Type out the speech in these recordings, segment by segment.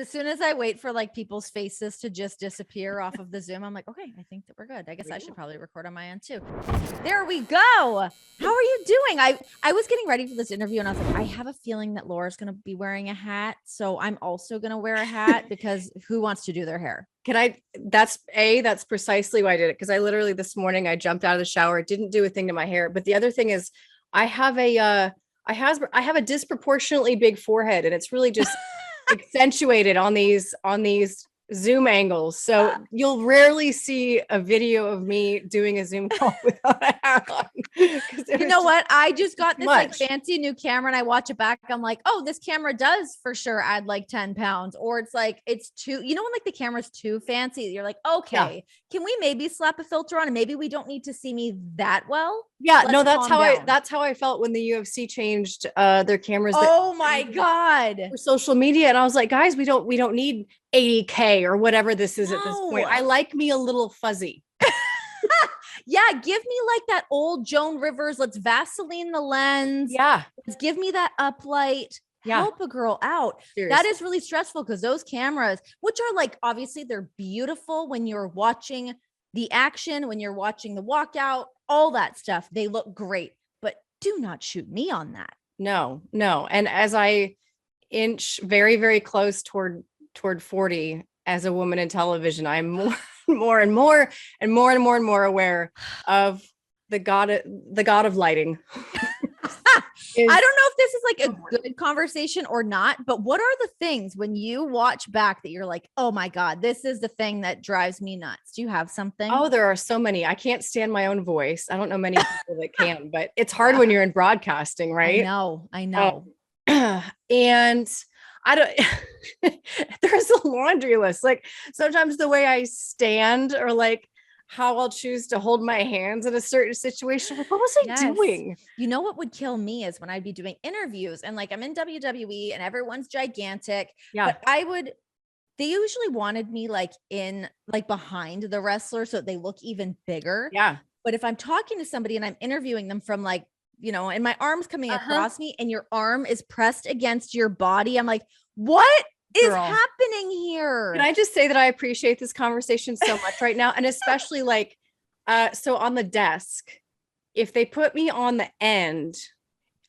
As soon as I wait for like people's faces to just disappear off of the Zoom, I'm like, okay, I think that we're good. I guess I should probably record on my end too. There we go. How are you doing? I was getting ready for this interview and I was like, I have a feeling that Laura's going to be wearing a hat. So I'm also going to wear a hat because who wants to do their hair? That's precisely why I did it. Cause I literally this morning, I jumped out of the shower, didn't do a thing to my hair. But the other thing is I have a disproportionately big forehead and it's really just accentuated on these Zoom angles. So you'll rarely see a video of me doing a Zoom call without a hat on. You know what? I just got this like fancy new camera and I watch it back. I'm like, oh, this camera does for sure add like 10 pounds. Or it's like, it's too, when like the camera's too fancy, you're like, okay, can we maybe slap a filter on and maybe we don't need to see me that well? Yeah, no, that's how I felt when the UFC changed their cameras. Oh my God. For social media. And I was like, guys, we don't need 80K or whatever this is at this point. I like me a little fuzzy. Yeah, give me like that old Joan Rivers. Let's Vaseline the lens. Yeah. Let's give me that uplight. Yeah. Help a girl out. Seriously. That is really stressful because those cameras, which are like, obviously they're beautiful when you're watching the action, when you're watching the walkout, all that stuff. They look great, but do not shoot me on that. No. And as I inch very, very close toward 40 as a woman in television, I'm more and more aware of the god of lighting. I don't know if this is like a good conversation or not, but what are the things when you watch back that you're like, oh my God, this is the thing that drives me nuts? Do you have something? Oh, there are so many. I can't stand my own voice. I don't know many people that can, but it's hard when you're in broadcasting, right? I know. And I don't, there's a laundry list. Like sometimes the way I stand or like how I'll choose to hold my hands in a certain situation. Like, what was I doing? You know what would kill me is when I'd be doing interviews and like I'm in WWE and everyone's gigantic. Yeah. But they usually wanted me like in like behind the wrestler so they look even bigger. Yeah. But if I'm talking to somebody and I'm interviewing them from like, and my arm's coming across me and your arm is pressed against your body, I'm like, what is happening here? Can I just say that I appreciate this conversation so much right now? And especially like, so on the desk, if they put me on the end,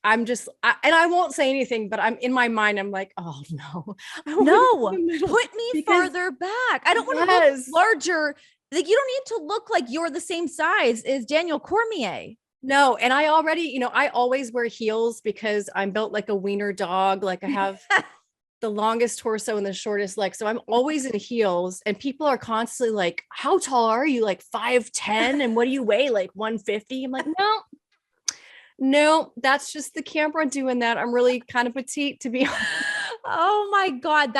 I'm just, and I won't say anything, but I'm in my mind, I'm like, oh no, put me farther back. I don't want to look larger. Like you don't need to look like you're the same size as Daniel Cormier. No. And I already, I always wear heels because I'm built like a wiener dog. Like I have the longest torso and the shortest legs. So I'm always in heels and people are constantly like, how tall are you? Like 5'10"? And what do you weigh? Like 150? I'm like, no, that's just the camera doing that. I'm really kind of petite to be honest. Oh my God.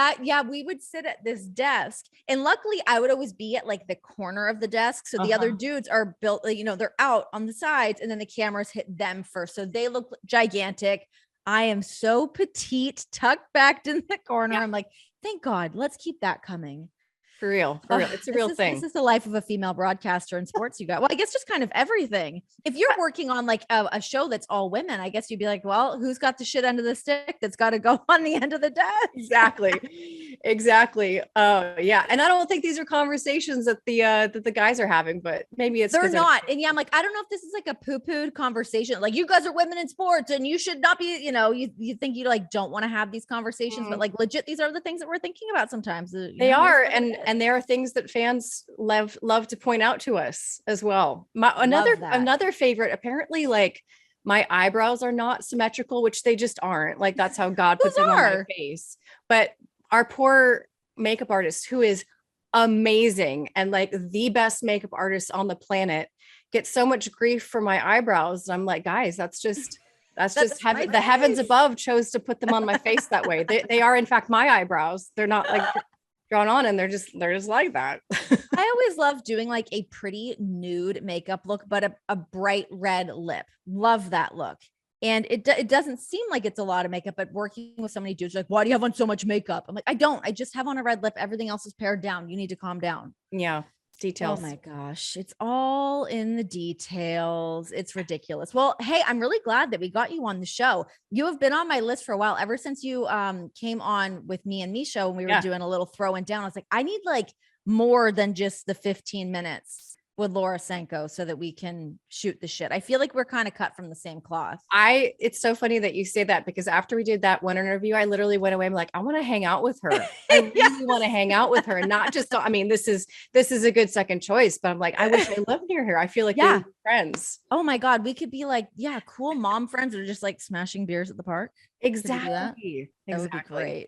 We would sit at this desk and luckily I would always be at like the corner of the desk. So the other dudes are built, they're out on the sides and then the cameras hit them first. So they look gigantic. I am so petite, tucked back in the corner. Yeah. I'm like, thank God, let's keep that coming. For real. It's a real thing. This is the life of a female broadcaster in sports, you guys. Well, I guess just kind of everything. If you're working on like a show that's all women, I guess you'd be like, well, who's got the shit end of the stick that's got to go on the end of the desk? Exactly. Yeah. And I don't think these are conversations that the guys are having, but maybe they're not. And yeah, I'm like, I don't know if this is like a poo-pooed conversation. Like you guys are women in sports and you should not be, you think you like don't want to have these conversations, but like legit, these are the things that we're thinking about sometimes. They are. And there are things that fans love to point out to us as well. Another favorite, apparently, like my eyebrows are not symmetrical, which they just aren't. Like that's how God puts them on my face. But our poor makeup artist, who is amazing and like the best makeup artist on the planet, gets so much grief for my eyebrows. And I'm like, guys, that's just heaven. The heavens above chose to put them on my face that way. They are in fact my eyebrows. They're not like drawn on and they're just like that. I always love doing like a pretty nude makeup look, but a bright red lip. Love that look. And it doesn't seem like it's a lot of makeup, but working with so many dudes like, why do you have on so much makeup? I'm like, I just have on a red lip. Everything else is pared down. You need to calm down. Yeah. Details. Oh my gosh. It's all in the details. It's ridiculous. Well, hey, I'm really glad that we got you on the show. You have been on my list for a while, ever since you came on with me and Misha when we were doing a little throwing down. I was like, I need like more than just the 15 minutes with Laura Sanko so that we can shoot the shit. I feel like we're kind of cut from the same cloth. It's so funny that you say that, because after we did that one interview, I literally went away. I'm like, I want to hang out with her. I really want to hang out with her. And not just, I mean, this is a good second choice, but I'm like, I wish I lived near her. I feel like we're friends. Oh my God. We could be like, cool mom friends that are just like smashing beers at the park. Exactly. That would be great.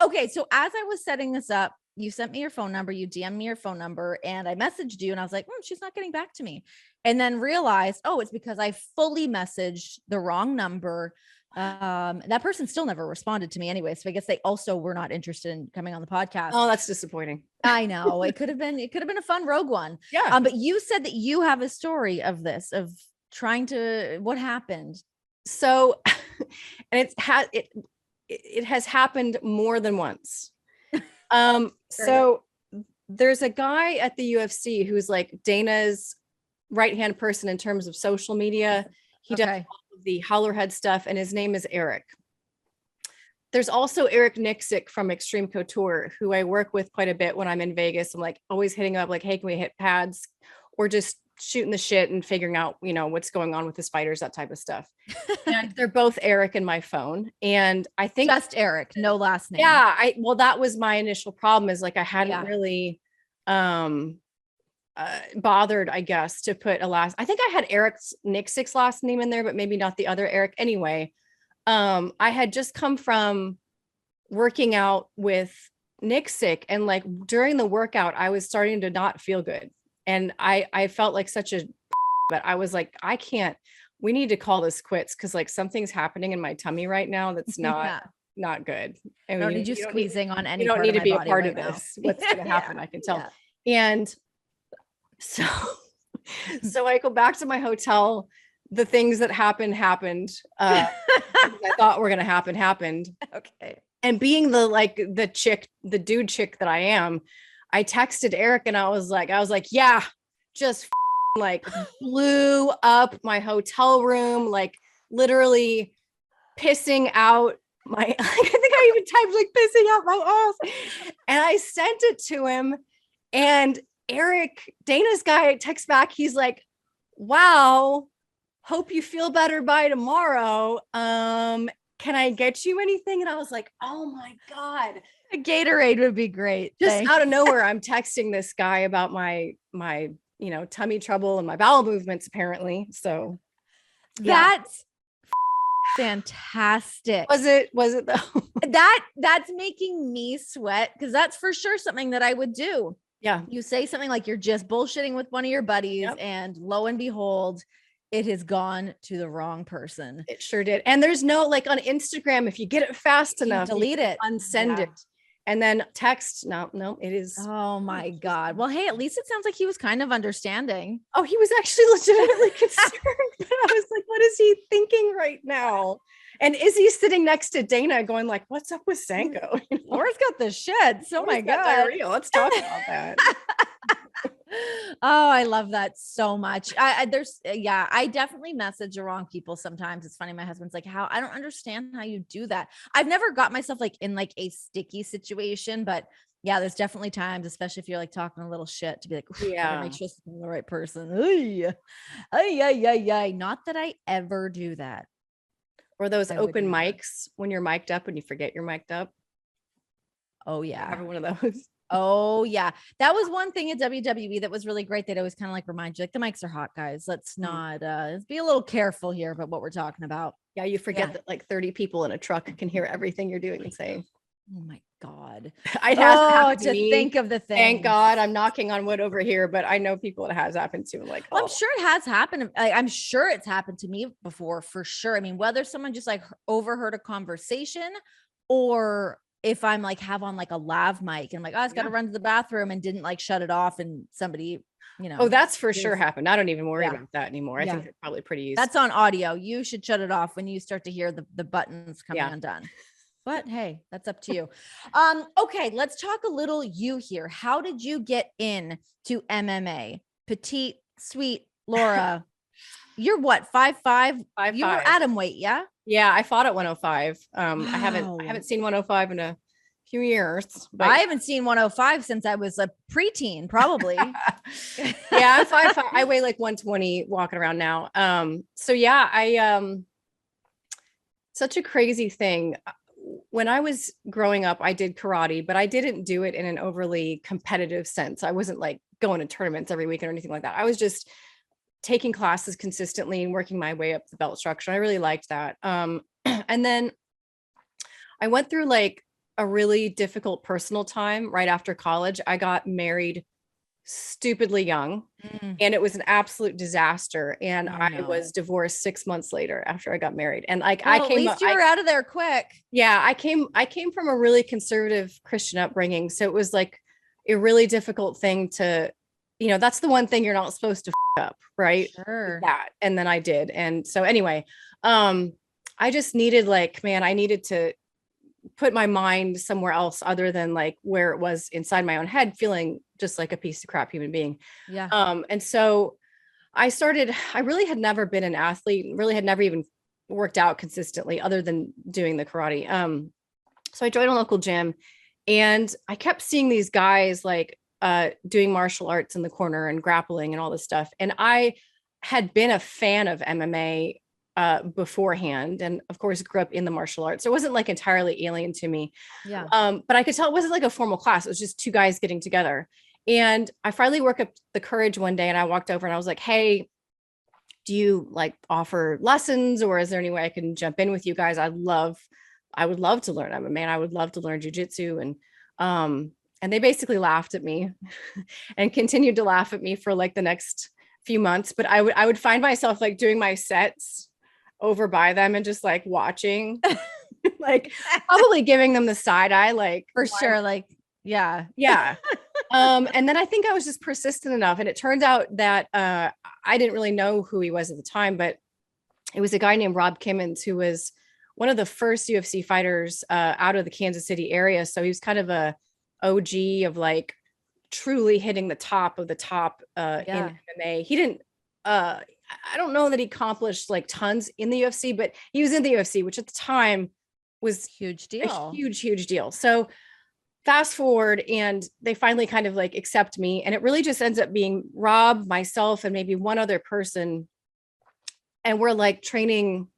Okay. So as I was setting this up, you sent me your phone number, you DM'd me your phone number, and I messaged you and I was like, she's not getting back to me. And then realized, it's because I fully messaged the wrong number. That person still never responded to me anyway. So I guess they also were not interested in coming on the podcast. Oh, that's disappointing. I know. It could have been a fun rogue one. Yeah. But you said that you have a story of this, of trying to, what happened? So, and it has happened more than once. So there's a guy at the UFC who's like Dana's right-hand person in terms of social media. He does all of the Hollerhead stuff, and his name is Eric. There's also Eric Nixick from Extreme Couture, who I work with quite a bit when I'm in Vegas. I'm like always hitting him up like, hey, can we hit pads, or just shooting the shit and figuring out, what's going on with his fighters, that type of stuff. And they're both Eric in my phone. And I think just Eric, no last name. Yeah. Well, that was my initial problem, is like, I hadn't really, bothered, I guess, to put I think I had Eric Nixick's last name in there, but maybe not the other Eric. Anyway, I had just come from working out with Nixick, and like during the workout, I was starting to not feel good. And I felt like such a, but I was like, we need to call this quits, because like something's happening in my tummy right now that's not good. I don't need you squeezing on any. You don't need to be a part of this. What's going to happen? I can tell. Yeah. And so I go back to my hotel. The things that happened. I thought were going to happened. Okay. And being the dude chick that I am, I texted Eric and I was like, yeah, just like blew up my hotel room, like literally pissing out my, I think I even typed like pissing out my ass. And I sent it to him, and Eric, Dana's guy, texts back. He's like, wow, hope you feel better by tomorrow. Can I get you anything? And I was like, oh my God. A Gatorade would be great. Just out of nowhere, I'm texting this guy about my tummy trouble and my bowel movements, apparently. So that's fantastic. Was it though? That's making me sweat, because that's for sure something that I would do. Yeah. You say something like you're just bullshitting with one of your buddies, and lo and behold, it has gone to the wrong person. It sure did. And there's no, like on Instagram, if you get it fast enough, delete it, unsend it. And then text. No, it is. Oh my God. Well, hey, at least it sounds like he was kind of understanding. Oh, he was actually legitimately concerned. But I was like, what is he thinking right now? And is he sitting next to Dana going like, what's up with Sanko? Laura's got the shits. Oh my God. Diarrhea. Let's talk about that. Oh, I love that so much. I definitely message the wrong people sometimes. It's funny. My husband's like, I don't understand how you do that. I've never got myself like in like a sticky situation, but yeah, there's definitely times, especially if you're like talking a little shit, to be like, make sure it's the right person. Not that I ever do that. Or those open mics when you're mic'd up and you forget you're mic'd up. Oh yeah. Every one of those. Oh yeah. That was one thing at WWE that was really great. They'd always kind of like remind you, like, the mics are hot, guys. Let's not let's be a little careful here about what we're talking about. Yeah. You forget that like 30 people in a truck can hear everything you're doing and saying. Oh my God. I have to think of the thing. Thank God I'm knocking on wood over here, but I know people it has happened to. Like, I'm sure it has happened. I'm sure it's happened to me before, for sure. I mean, whether someone just like overheard a conversation, or if I'm like have on like a lav mic and I'm like, I just got to run to the bathroom and didn't like shut it off, and somebody, oh, that's for sure happened. I don't even worry about that anymore. I think it's probably pretty easy. That's on audio. You should shut it off when you start to hear the buttons coming undone. But hey, that's up to you. Okay, let's talk a little you here. How did you get in to MMA? Petite, sweet Laura. You're what, 5'5"? 5'5". You were atom weight, yeah? Yeah, I fought at 105. Wow. I haven't seen 105 in a few years, but I haven't seen 105 since I was a preteen, probably. yeah, I'm 5'5". I weigh like 120 walking around now. So yeah, such a crazy thing. When I was growing up, I did karate, but I didn't do it in an overly competitive sense. I wasn't like going to tournaments every weekend or anything like that. I was just taking classes consistently and working my way up the belt structure. I really liked that. And then I went through like a really difficult personal time right after college. I got married stupidly young and it was an absolute disaster. And I was divorced 6 months later after I got married. And like, at least you were out of there quick. Yeah. I came from a really conservative Christian upbringing. So it was like a really difficult thing to, that's the one thing you're not supposed to up, right? Sure. That. And then I did. And so anyway, I just needed I needed to put my mind somewhere else other than like where it was inside my own head, feeling just like a piece of crap human being. Yeah. And so I really had never been an athlete, really had never even worked out consistently other than doing the karate. So I joined a local gym and I kept seeing these guys like doing martial arts in the corner and grappling and all this stuff. And I had been a fan of MMA beforehand, and of course grew up in the martial arts. So it wasn't like entirely alien to me. Yeah. But I could tell it wasn't like a formal class. It was just two guys getting together. And I finally worked up the courage one day and I walked over and I was like, hey, do you like offer lessons, or is there any way I can jump in with you guys? I would love to learn MMA and I would love to learn jujitsu. And they basically laughed at me and continued to laugh at me for like the next few months. But I would find myself like doing my sets over by them and just like watching, like probably giving them the side eye, like for sure. Like, yeah. Yeah. And then I think I was just persistent enough. And it turned out that I didn't really know who he was at the time, but it was a guy named Rob Kimmons, who was one of the first UFC fighters out of the Kansas City area. So he was kind of a OG of like truly hitting the top of the top in MMA. He didn't, I don't know that he accomplished like tons in the UFC, but he was in the UFC, which at the time was huge deal. A huge deal. So fast forward and they finally kind of like accept me. And it really just ends up being Rob, myself, and maybe one other person. And we're like training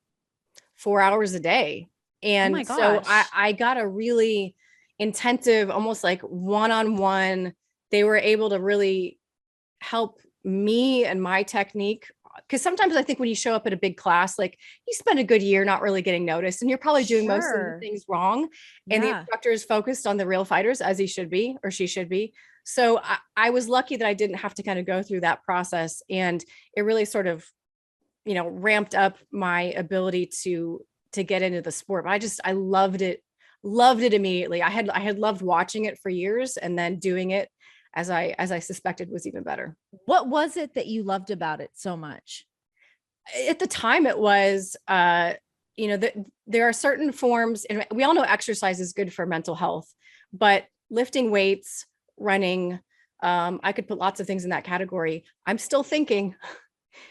4 hours a day. And so I got a really intensive, almost like one-on-one. They were able to really help me and my technique. Because sometimes I think when you show up at a big class, like you spend a good year not really getting noticed and you're probably doing most of the things wrong. And the instructor is focused on the real fighters, as he should be, or she should be. So I was lucky that I didn't have to kind of go through that process. And it really sort of, ramped up my ability to get into the sport. But I loved it immediately. I had loved watching it for years, and then doing it as I suspected was even better. What was it that you loved about it so much? At the time it was, there are certain forms, and we all know exercise is good for mental health, but lifting weights, running, I could put lots of things in that category. I'm still thinking,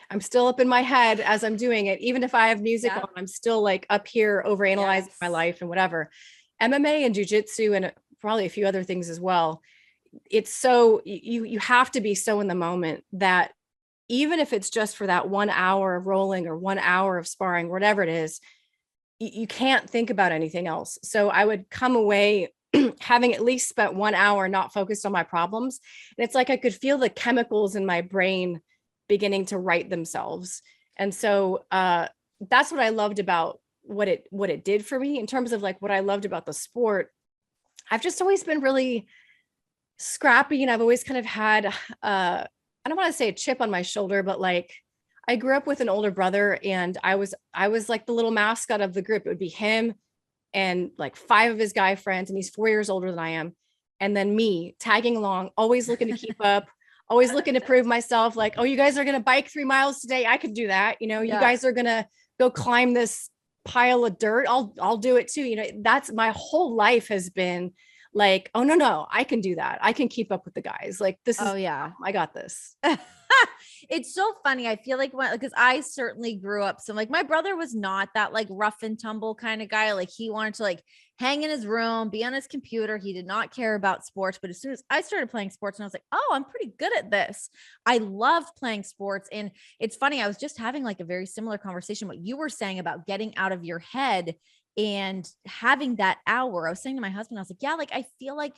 I'm still up in my head as I'm doing it. Even if I have music on, I'm still like up here overanalyzing my life and whatever. MMA and jujitsu and probably a few other things as well. It's so you have to be so in the moment that even if it's just for that 1 hour of rolling or 1 hour of sparring, whatever it is, you can't think about anything else. So I would come away having at least spent 1 hour not focused on my problems. And it's like I could feel the chemicals in my brain beginning to right themselves. And so that's what I loved about what it did for me in terms of like what I loved about the sport. I've just always been really scrappy, and I've always kind of had I don't want to say a chip on my shoulder, but like I grew up with an older brother, and I was like the little mascot of the group. It would be him and like 5 of his guy friends, and he's 4 years older than I am, and then me tagging along, always looking to keep up, always looking to prove myself. Like, oh, you guys are gonna bike 3 miles today, I could do that. You guys are gonna go climb this pile of dirt, I'll do it too. You know, that's my whole life has been like, oh no, I can do that. I can keep up with the guys. Like this is, I got this. It's so funny. I feel like because I certainly grew up. So like my brother was not that like rough and tumble kind of guy. Like he wanted to like hang in his room, be on his computer. He did not care about sports. But as soon as I started playing sports and I was like, oh, I'm pretty good at this. I love playing sports. And it's funny. I was just having like a very similar conversation, what you were saying about getting out of your head and having that hour. I was saying to my husband, I was like, yeah, like I feel like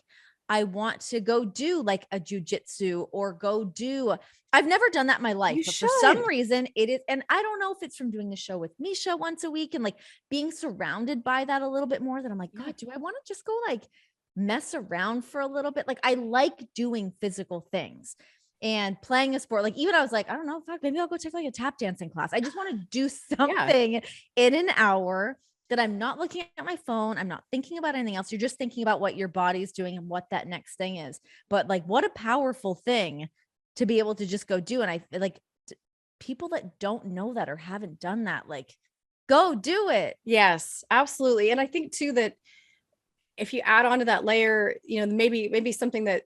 I want to go do like a jujitsu or go do, I've never done that in my life, but for some reason it is. And I don't know if it's from doing the show with Misha once a week and like being surrounded by that a little bit more, that I'm like, God, do I want to just go like mess around for a little bit? Like I like doing physical things and playing a sport. Like even I was like, I don't know, fuck, maybe I'll go take like a tap dancing class. I just want to do something in an hour that I'm not looking at my phone. I'm not thinking about anything else. You're just thinking about what your body's doing and what that next thing is. But like, what a powerful thing to be able to just go do. And I feel like people that don't know that or haven't done that, like go do it. Yes, absolutely. And I think too, that if you add on to that layer, you know, maybe something that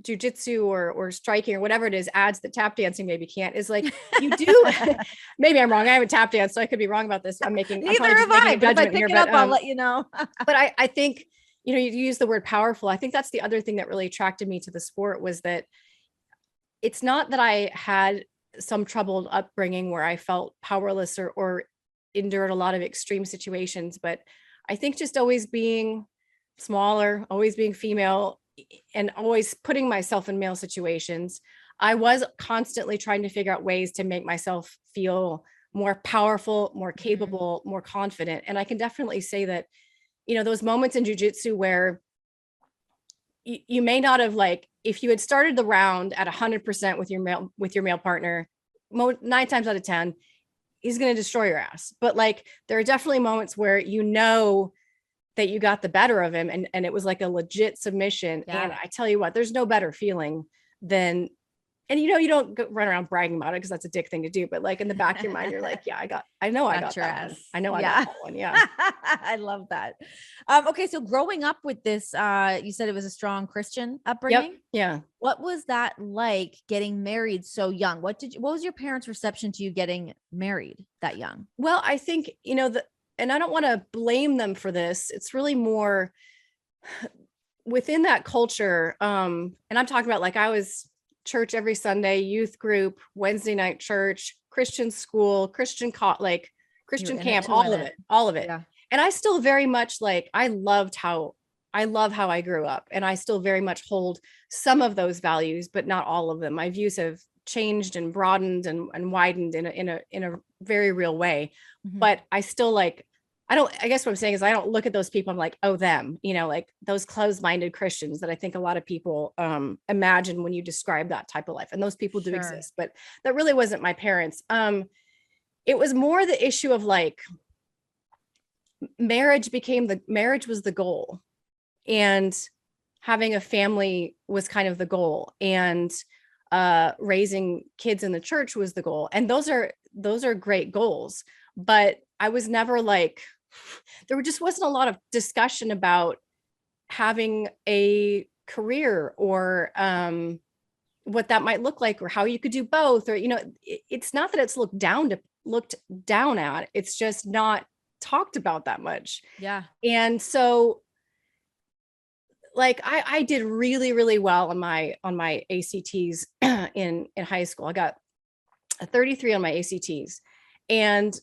jujitsu or striking or whatever it is adds that tap dancing maybe can't, is like you do. Maybe I'm wrong. I haven't tap danced, so I could be wrong about this. I'm making neither have I. But if I pick it up, I'll let you know. But I think, you know, you use the word powerful. I think that's the other thing that really attracted me to the sport, was that it's not that I had some troubled upbringing where I felt powerless or endured a lot of extreme situations, but I think just always being smaller, always being female, and always putting myself in male situations, I was constantly trying to figure out ways to make myself feel more powerful, more capable, more confident. And I can definitely say that, you know, those moments in jujitsu where you may not have, like, if you had started the round at 100% with your male partner, 9 times out of 10, he's going to destroy your ass. But like, there are definitely moments where, you know, that you got the better of him and it was like a legit submission. Yeah. And I tell you what, there's no better feeling than, and you know, you don't run around bragging about it because that's a dick thing to do, but like in the back of your mind, you're like, yeah, I got that one. I know I got that one. Yeah. I love that. Okay. So growing up with this, you said it was a strong Christian upbringing. Yep. Yeah. What was that like getting married so young? What was your parents' reception to you getting married that young? Well, I think, you know, and I don't want to blame them for this. It's really more within that culture. And I'm talking about, like, I was church every Sunday, youth group, Wednesday night church, Christian school, Christian camp, all of it. Yeah. And I still very much I love how I grew up, and I still very much hold some of those values, but not all of them. My views have changed and broadened and widened in a very real way. Mm-hmm. But I still I guess what I'm saying is I don't look at those people, I'm like, oh, them, you know, like those closed-minded Christians that I think a lot of people imagine when you describe that type of life. And those people do exist, but that really wasn't my parents. It was more the issue of marriage was the goal, and having a family was kind of the goal, and raising kids in the church was the goal. And those are great goals, but I was never there just wasn't a lot of discussion about having a career or what that might look like, or how you could do both, or, you know, it's not that it's looked down at, it's just not talked about that much. Yeah. And so I did really, really well on my ACTs in high school. I got a 33 on my ACTs, and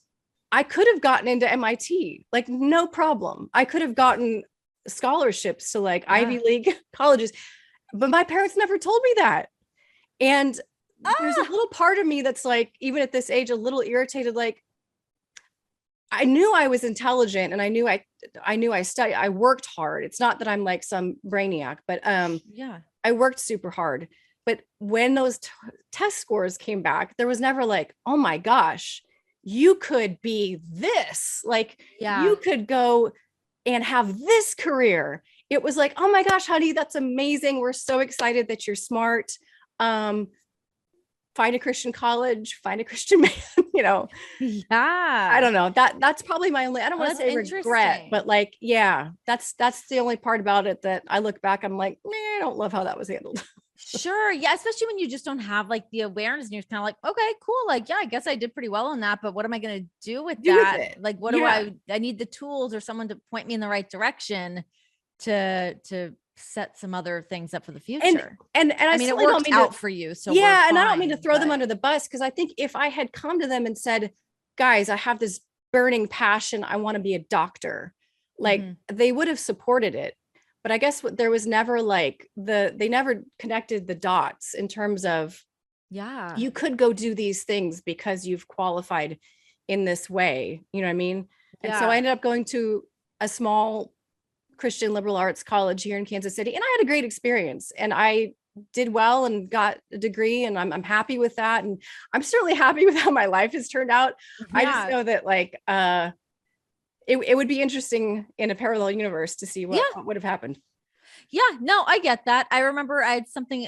I could have gotten into MIT, no problem. I could have gotten scholarships to Ivy League colleges, but my parents never told me that. And there's a little part of me that's even at this age, a little irritated. I knew I was intelligent, and I knew I studied. I worked hard. It's not that I'm some brainiac, but I worked super hard. But when those test scores came back, there was never oh my gosh, you could be this, you could go and have this career. It was oh my gosh, honey, that's amazing. We're so excited that you're smart. find a Christian college, find a Christian man, Yeah. I don't know. That's probably my only, I don't want to say regret, but like, yeah, that's the only part about it that I look back, I'm like, I don't love how that was handled. Sure. Yeah. Especially when you just don't have like the awareness and you're kind of like, okay, cool. Like, yeah, I guess I did pretty well on that, but what am I going to do with that? Like, what do I need the tools or someone to point me in the right direction to set some other things up for the future. And I mean, it worked out for you. So yeah. And I don't mean to throw them under the bus. Cause I think if I had come to them and said, guys, I have this burning passion, I want to be a doctor, like they would have supported it. But I guess there was never like they never connected the dots in terms of, you could go do these things because you've qualified in this way. You know what I mean? And so I ended up going to a small Christian liberal arts college here in Kansas City. And I had a great experience and I did well and got a degree and I'm happy with that. And I'm certainly happy with how my life has turned out. I just know that like, it would be interesting in a parallel universe to see what would have happened. Yeah, no, I get that. I remember I had something,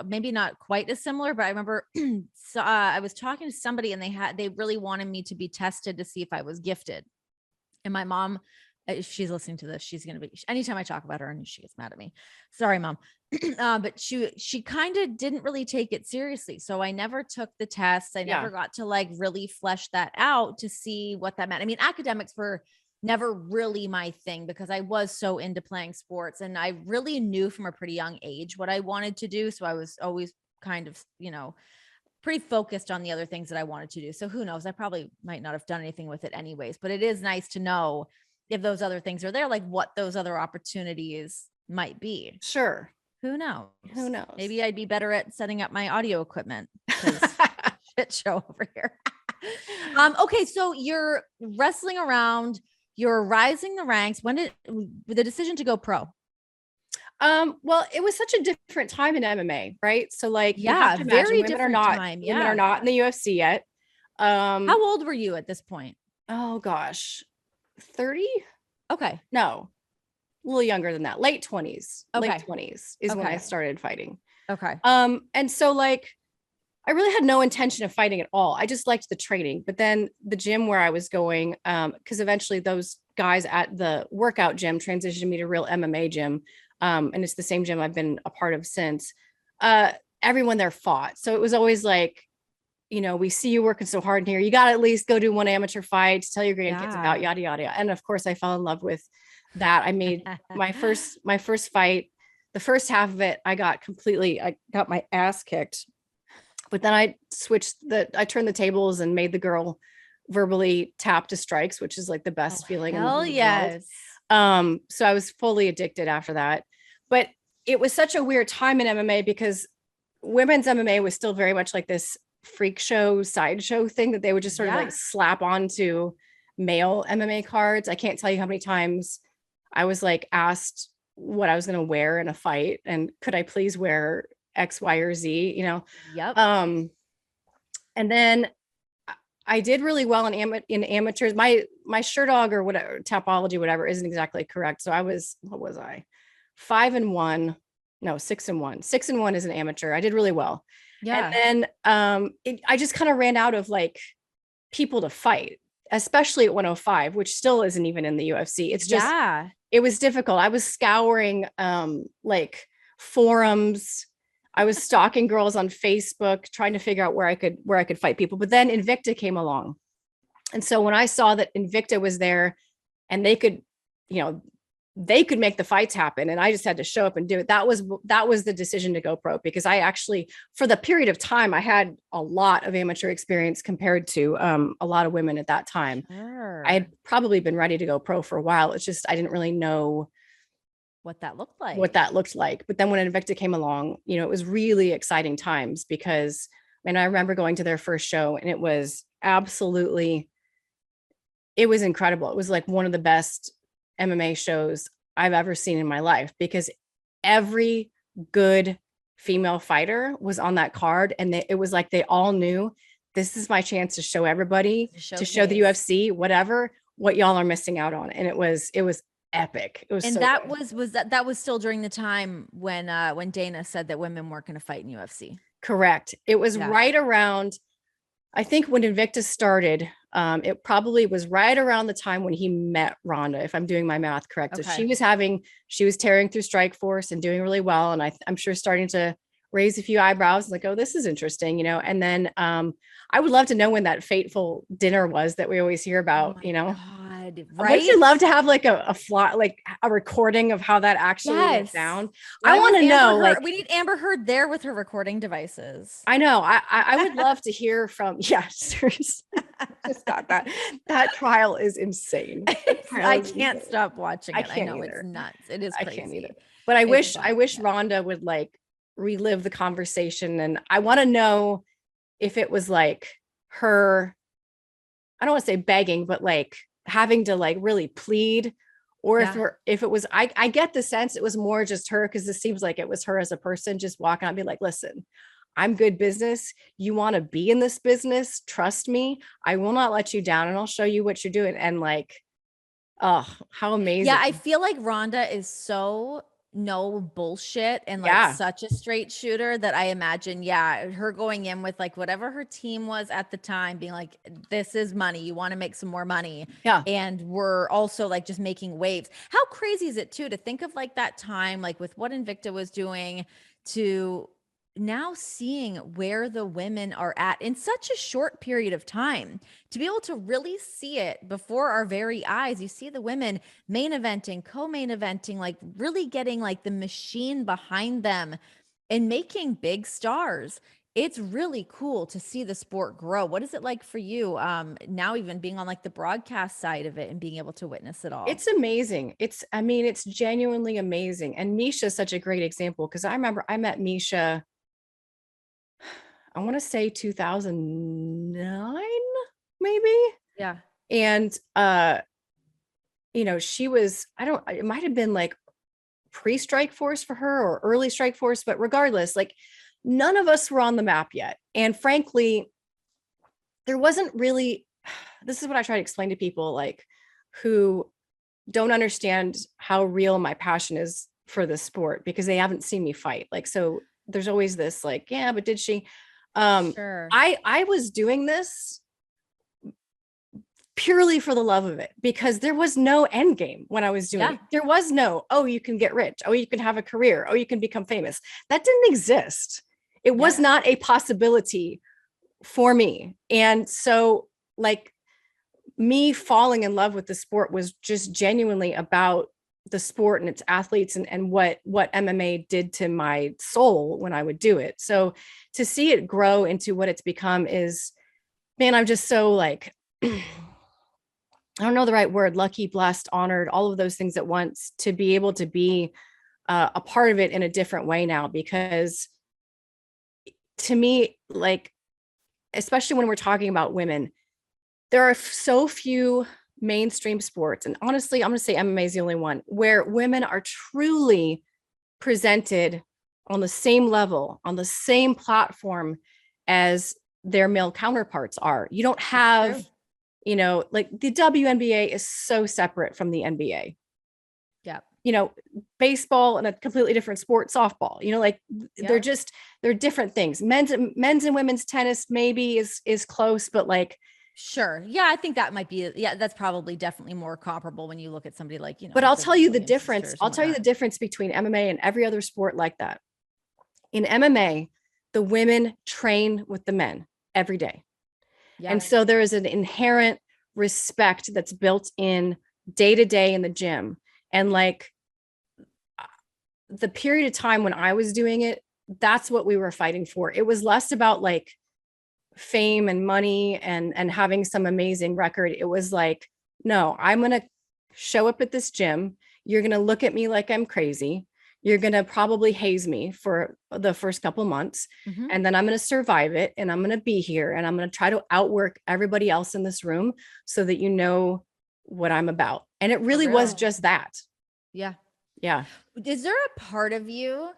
maybe not quite as similar, but I remember I was talking to somebody and they really wanted me to be tested to see if I was gifted. And my mom, if she's listening to this, she's going to be, anytime I talk about her and she gets mad at me, sorry, Mom. But she kind of didn't really take it seriously. So I never took the tests. I never got to like really flesh that out to see what that meant. I mean, academics were never really my thing because I was so into playing sports and I really knew from a pretty young age what I wanted to do. So I was always kind of, pretty focused on the other things that I wanted to do. So who knows, I probably might not have done anything with it anyways, but it is nice to know if those other things are there, like what those other opportunities might be. Sure. Who knows? Who knows? Maybe I'd be better at setting up my audio equipment. Shit show over here. Okay. So you're wrestling around, you're rising the ranks. When did the decision to go pro? Well, it was such a different time in MMA, right? So like, very different time. Women are not in the UFC yet. How old were you at this point? Oh gosh, 30? Okay. No, a little younger than that. Late 20s. Okay. Late 20s is when I started fighting. Okay. And so like, I really had no intention of fighting at all. I just liked the training. But then the gym where I was going, because eventually those guys at the workout gym transitioned me to real MMA gym. And it's the same gym I've been a part of since. Everyone there fought. So it was always like, we see you working so hard in here. You got to at least go do one amateur fight to tell your grandkids about yada, yada, yada. And of course I fell in love with that. I made my first fight. The first half of it, I got my ass kicked. But then I turned the tables and made the girl verbally tap to strikes, which is like the best feeling in the world. Yes. So I was fully addicted after that. But it was such a weird time in MMA because women's MMA was still very much like this freak show, sideshow thing that they would just sort of like slap onto male MMA cards. I can't tell you how many times I was like asked what I was going to wear in a fight and could I please wear X, Y, or Z, Yep. And then I did really well in amateurs. My Sherdog or whatever, Tapology, whatever, isn't exactly correct. So what was I? 5-1. No, 6-1. 6-1 is an amateur. I did really well. Yeah. And then I just kind of ran out of like people to fight, especially at 105, which still isn't even in the UFC. It's just, it was difficult. I was scouring like forums. I was stalking girls on Facebook, trying to figure out where I could fight people. But then Invicta came along. And so when I saw that Invicta was there and they could make the fights happen and I just had to show up and do it. That was the decision to go pro because I actually, for the period of time, I had a lot of amateur experience compared to a lot of women at that time. Sure. I had probably been ready to go pro for a while. It's just, I didn't really know what that looked like. But then when Invicta came along, it was really exciting times because, I remember going to their first show and it was incredible. It was like one of the best MMA shows I've ever seen in my life because every good female fighter was on that card. And it was like, they all knew this is my chance to show everybody, to show the UFC, what y'all are missing out on. And it was epic. It was, and so that good. was still during the time when Dana said that women weren't going to fight in UFC. Correct. It was right around, I think when Invicta started, it probably was right around the time when he met Rhonda, if I'm doing my math correct. So she was tearing through Strikeforce and doing really well. And I'm sure starting to raise a few eyebrows, like, oh, this is interesting, you know? And then I would love to know when that fateful dinner was that we always hear about, you know? God, right? Would you love to have like a recording of how that actually went down? I want to know, like, we need Amber Heard there with her recording devices. I know. I would love to hear from, seriously. Just got that. That trial is insane. I can't stop watching it. I know it's nuts. It is crazy. I can't either. But I wish Rhonda would like relive the conversation. And I want to know if it was like her, I don't want to say begging, but like having to like really plead, or if it was, I get the sense it was more just her, because this seems like it was her as a person just walking out and be like, listen, I'm good business. You want to be in this business? Trust me. I will not let you down, and I'll show you what you're doing. And like, oh, how amazing. Yeah, I feel like Rhonda is so no bullshit and like such a straight shooter that I imagine, her going in with like whatever her team was at the time, being like, this is money. You want to make some more money. Yeah. And we're also like just making waves. How crazy is it too, to think of like that time, like with what Invicta was doing, to now seeing where the women are at in such a short period of time, to be able to really see it before our very eyes. You see the women main eventing, co-main eventing, like really getting like the machine behind them and making big stars. It's really cool to see the sport grow. What is it like for you now, even being on like the broadcast side of it and being able to witness it all? It's amazing. It's genuinely amazing. And Misha is such a great example, because I remember I met Misha, I want to say 2009, maybe. Yeah. And, you know, she was, it might've been like pre-Strikeforce for her or early Strikeforce, but regardless, like none of us were on the map yet. And frankly, there wasn't really, this is what I try to explain to people like who don't understand how real my passion is for the sport, because they haven't seen me fight. Like, so there's always this like, yeah, but did she? Sure. I was doing this purely for the love of it, because there was no end game when I was doing it. There was no, oh, you can get rich. Oh, you can have a career. Oh, you can become famous. That didn't exist. It was not a possibility for me. And so like me falling in love with the sport was just genuinely about the sport and its athletes and what MMA did to my soul when I would do it. So to see it grow into what it's become is, man, I'm just so like, I don't know the right word, lucky, blessed, honored, all of those things at once, to be able to be a part of it in a different way now. Because to me, like, especially when we're talking about women, there are so few mainstream sports, and honestly, I'm going to say MMA is the only one where women are truly presented on the same level, on the same platform as their male counterparts are. You don't have, you know, like the WNBA is so separate from the NBA. Yeah. You know, baseball and a completely different sport, softball, you know, like they're different things. Men's and women's tennis maybe is close, but like, sure. Yeah, I think that might be, that's probably definitely more comparable when you look at somebody like, you know. But I'll tell you the difference. I'll tell you the difference between MMA and every other sport like that. In MMA, the women train with the men every day. Yeah. And so there is an inherent respect that's built in day to day in the gym. And like the period of time when I was doing it, that's what we were fighting for. It was less about like fame and money and having some amazing record. It was like, no, I'm going to show up at this gym. You're going to look at me like I'm crazy. You're going to probably haze me for the first couple months. Mm-hmm. And then I'm going to survive it. And I'm going to be here. And I'm going to try to outwork everybody else in this room so that you know what I'm about. And it really was just that. Yeah. Yeah. Is there a part of you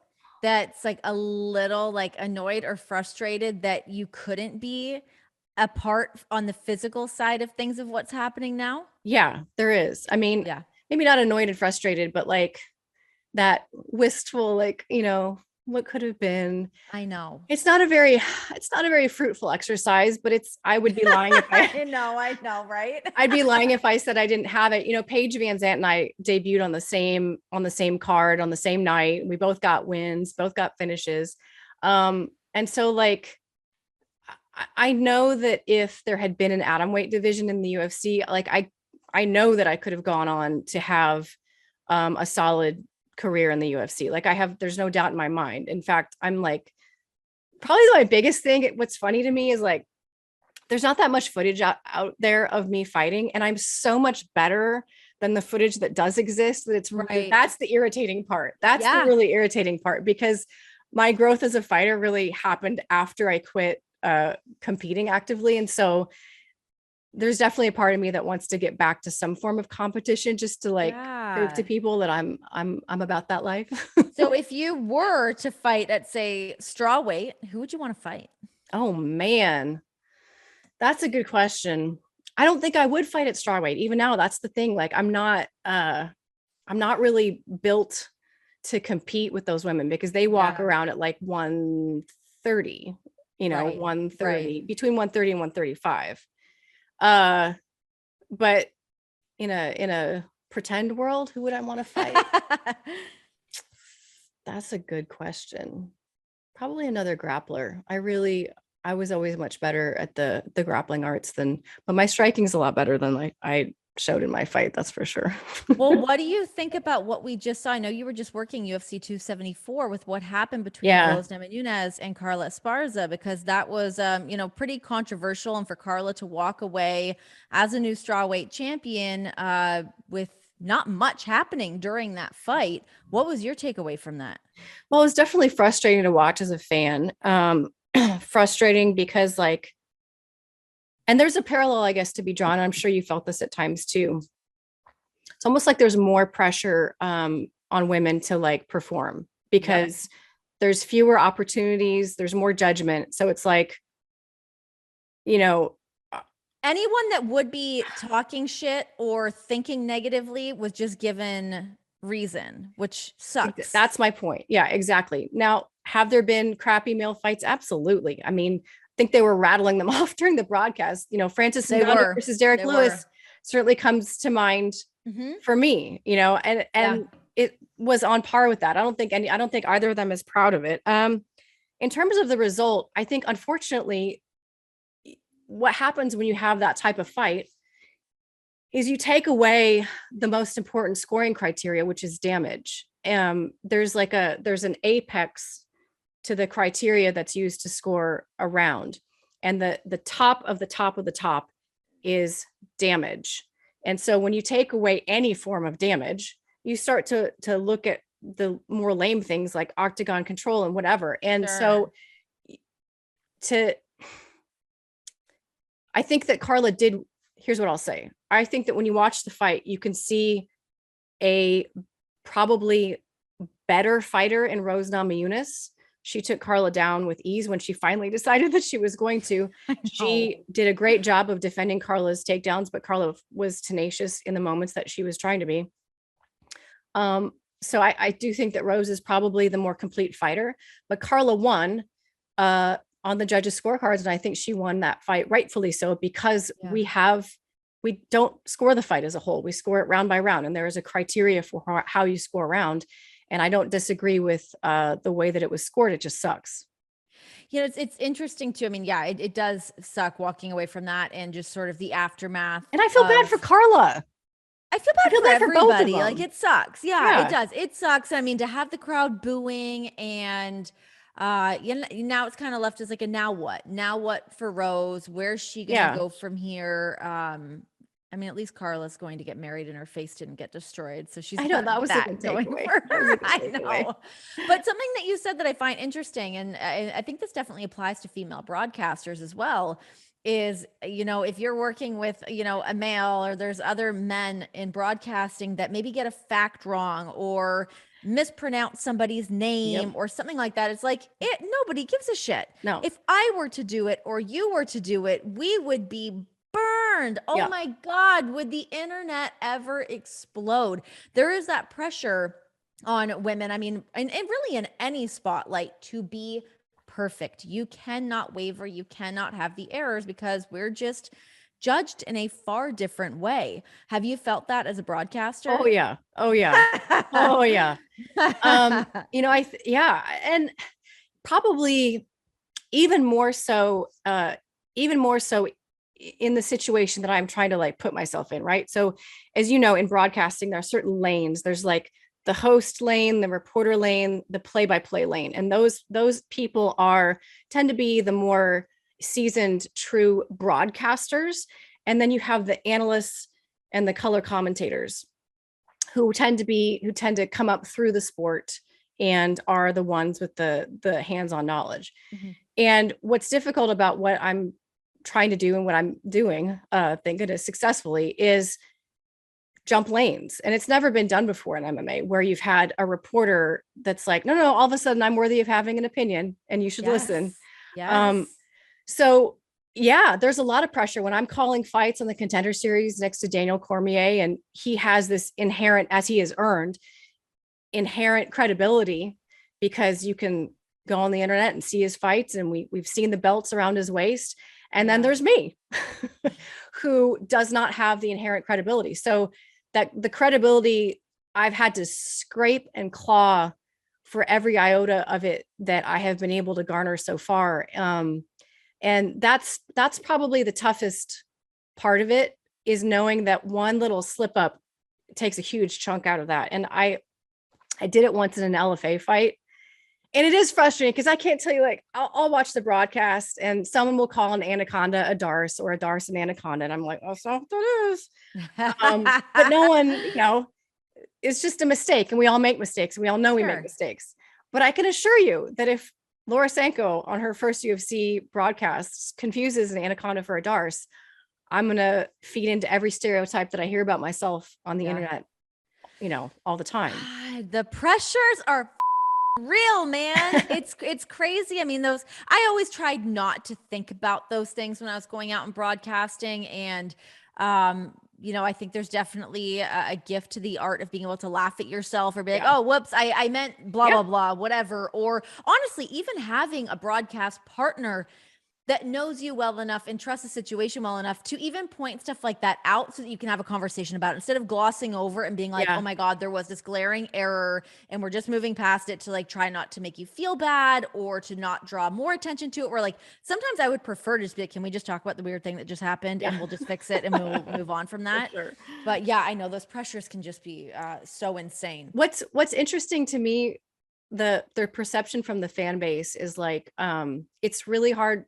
that's like a little like annoyed or frustrated that you couldn't be a part on the physical side of things of what's happening now? Yeah, there is. I mean, maybe not annoyed and frustrated, but like that wistful, like, you know, what could have been. I know. It's not a very fruitful exercise, but I would be lying if I know, right? I'd be lying if I said I didn't have it. You know, Paige Van Zant and I debuted on the same card on the same night. We both got wins, both got finishes. And so like, I know that if there had been an atom weight division in the UFC, like I know that I could have gone on to have a solid career in the UFC. Like there's no doubt in my mind. In fact, I'm like, probably my biggest thing, what's funny to me is like, there's not that much footage out there of me fighting. And I'm so much better than the footage that does exist that it's right. That's the irritating part. That's the really irritating part, because my growth as a fighter really happened after I quit competing actively. And so there's definitely a part of me that wants to get back to some form of competition, just to like prove to people that I'm about that life. So if you were to fight at, say, straw weight, who would you want to fight? Oh man, that's a good question. I don't think I would fight at straw weight. Even now, that's the thing. Like I'm not really built to compete with those women, because they walk around at like 130, 130, between 130 and 135. But in a pretend world, who would I want to fight? That's a good question. Probably another grappler. I was always much better at the grappling arts but my striking's a lot better than I showed in my fight. That's for sure. Well, what do you think about what we just saw? I know you were just working UFC 274 with what happened between Rose Namajunas and Carla Esparza, because that was, pretty controversial. And for Carla to walk away as a new strawweight champion with not much happening during that fight. What was your takeaway from that? Well, it was definitely frustrating to watch as a fan. Frustrating because and there's a parallel, I guess, to be drawn. I'm sure you felt this at times too. It's almost like there's more pressure on women to perform, because there's fewer opportunities, there's more judgment. So it's like, anyone that would be talking shit or thinking negatively was just given reason, which sucks. That's my point. Yeah, exactly. Now, have there been crappy male fights? Absolutely. I mean, I think they were rattling them off during the broadcast. Francis Ngannou versus Derek Lewis certainly comes to mind for me, and it was on par with that. I don't think either of them is proud of it. In terms of the result, I think, unfortunately, what happens when you have that type of fight is you take away the most important scoring criteria, which is damage. There's an apex to the criteria that's used to score a round. And the top of the top of the top is damage. And so when you take away any form of damage, you start to look at the more lame things like octagon control and whatever. And so I think that Carla did, here's what I'll say. I think that when you watch the fight, you can see a probably better fighter in Rose Namajunas. She took Carla down with ease when she finally decided that she was going to. She did a great job of defending Carla's takedowns, but Carla was tenacious in the moments that she was trying to be. So I do think that Rose is probably the more complete fighter, but Carla won on the judges' scorecards, and I think she won that fight rightfully so, because we don't score the fight as a whole. We score it round by round, and there is a criteria for how you score a round. And I don't disagree with the way that it was scored. It just sucks. It's interesting too. I mean, it does suck walking away from that and just sort of the aftermath. And I feel bad for Carla. I feel bad for everybody. It sucks. Yeah, it does. It sucks. I mean, to have the crowd booing and now it's kind of left as like a now what for Rose? Where's she gonna go from here? I mean, at least Carla's going to get married and her face didn't get destroyed. So she's going for her. I know. But something that you said that I find interesting, and I think this definitely applies to female broadcasters as well, is, if you're working with, a male, or there's other men in broadcasting that maybe get a fact wrong or mispronounce somebody's name or something like that. It's like, nobody gives a shit. No. If I were to do it or you were to do it, we would be burned. Oh my God, would the internet ever explode? There is that pressure on women. I mean, and really in any spotlight, to be perfect. You cannot waver. You cannot have the errors because we're just judged in a far different way. Have you felt that as a Oh broadcaster? yeah. Oh yeah. Oh yeah. Yeah. And probably even more so, even more so in the situation that I'm trying to like put myself in, right? So, as you know, in broadcasting, there are certain lanes. There's like the host lane, the reporter lane, the play-by-play lane, and those people are tend to be the more seasoned, true broadcasters. And then you have the analysts and the color commentators who tend to come up through the sport and are the ones with the hands-on knowledge. Mhm. And what's difficult about what I'm trying to do and what I'm doing, thank goodness, successfully, is jump lanes. And it's never been done before in MMA, where you've had a reporter that's like, no, no, all of a sudden I'm worthy of having an opinion and you should listen. Yes. Um, Yes. so yeah, there's a lot of pressure when I'm calling fights on the Contender Series next to Daniel Cormier, and he has this inherent, as he has earned, inherent credibility, because you can go on the internet and see his fights, and we've seen the belts around his waist. And then there's me, who does not have the inherent credibility. So that the credibility, I've had to scrape and claw for every iota of it that I have been able to garner so far. And that's probably the toughest part of it, is knowing that one little slip up takes a huge chunk out of that. And I did it once in an LFA fight. And it is frustrating because I can't tell you, like, I'll watch the broadcast and someone will call an anaconda a darce or a darce an anaconda. And I'm like, oh, so that is. But no one, it's just a mistake. And we all make mistakes. And we all know we make mistakes. But I can assure you that if Laura Sanko on her first UFC broadcast confuses an anaconda for a darce, I'm going to feed into every stereotype that I hear about myself on the internet, all the time. God, the pressures are real, man. It's crazy. I mean, I always tried not to think about those things when I was going out and broadcasting. And, I think there's definitely a gift to the art of being able to laugh at yourself or be like, oh, whoops, I meant blah, blah, blah, whatever. Or honestly, even having a broadcast partner that knows you well enough and trusts the situation well enough to even point stuff like that out so that you can have a conversation about it, instead of glossing over and being like, oh my God, there was this glaring error and we're just moving past it, to like try not to make you feel bad or to not draw more attention to it. Where like sometimes I would prefer to just be like, can we just talk about the weird thing that just happened and we'll just fix it and we'll move on from that. Sure. But yeah, I know those pressures can just be so insane. What's interesting to me, their perception from the fan base is like, it's really hard.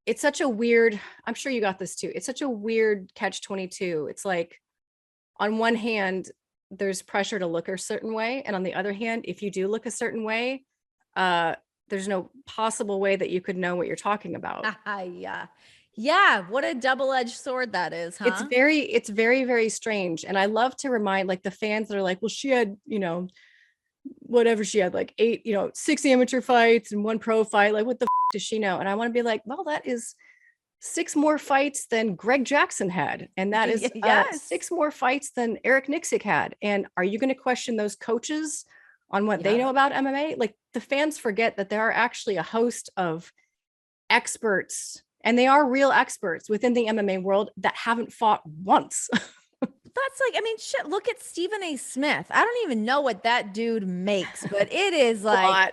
It's such a weird, I'm sure you got this too. It's such a weird catch-22. It's like, on one hand, there's pressure to look a certain way. And on the other hand, if you do look a certain way, there's no possible way that you could know what you're talking about. Yeah. What a double-edged sword that is, huh? It's very, very strange. And I love to remind like the fans that are like, well, she had, whatever she had, like 6 amateur fights and 1 pro fight. Like, what the does she know? And I want to be like, well, that is 6 more fights than Greg Jackson had. And that is 6 more fights than Eric Nixick had. And are you going to question those coaches on what they know about MMA? Like, the fans forget that there are actually a host of experts, and they are real experts within the MMA world, that haven't fought once. That's like, I mean, shit, look at Stephen A. Smith. I don't even know what that dude makes, but it is like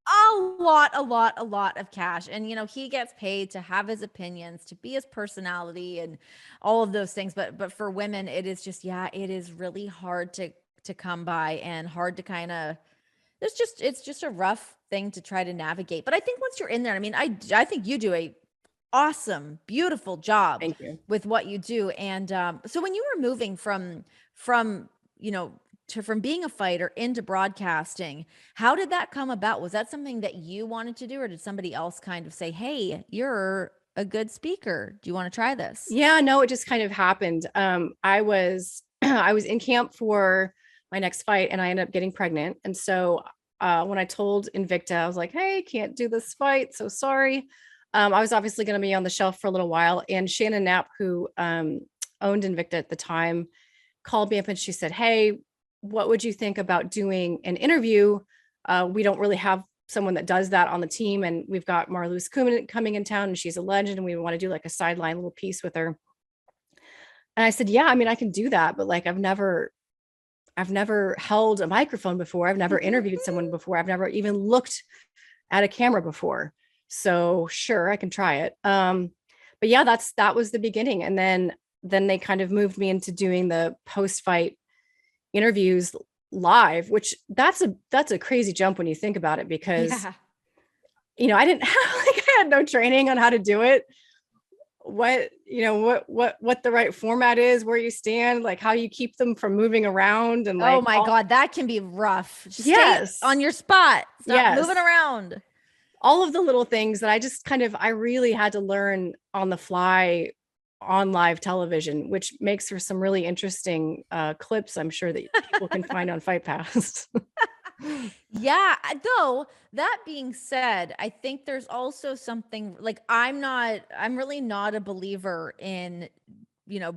a lot of cash. And, he gets paid to have his opinions, to be his personality and all of those things. But for women, it is just, it is really hard to come by and hard to kind of, it's just a rough thing to try to navigate. But I think once you're in there, I mean, I think you do a awesome, beautiful job with what you do. And so when you were moving from being a fighter into broadcasting, how did that come about? Was that something that you wanted to do, or did somebody else kind of say, hey, you're a good speaker, do you want to try this? Yeah, no, it just kind of happened. I was in camp for my next fight and I ended up getting pregnant. And so when I told Invicta, I was like, hey, can't do this fight, so sorry. I was obviously going to be on the shelf for a little while. And Shannon Knapp, who owned Invicta at the time, called me up and she said, hey, what would you think about doing an interview? We don't really have someone that does that on the team. And we've got Marloes coming in town, and she's a legend. And we want to do like a sideline little piece with her. And I said, yeah, I mean, I can do that. But like, I've never held a microphone before. I've never interviewed someone before. I've never even looked at a camera before. So sure, I can try it. But yeah, that was the beginning. And then they kind of moved me into doing the post-fight interviews live, which that's a crazy jump when you think about it, because I didn't have I had no training on how to do it. What the right format is, where you stand, like how you keep them from moving around, and like, oh my God, that can be rough. Yes. Stay on your spot. Stop moving around. All of the little things that I really had to learn on the fly on live television, which makes for some really interesting clips, I'm sure, that people can find on Fight Pass. Yeah, though that being said, I think there's also something like I'm really not a believer in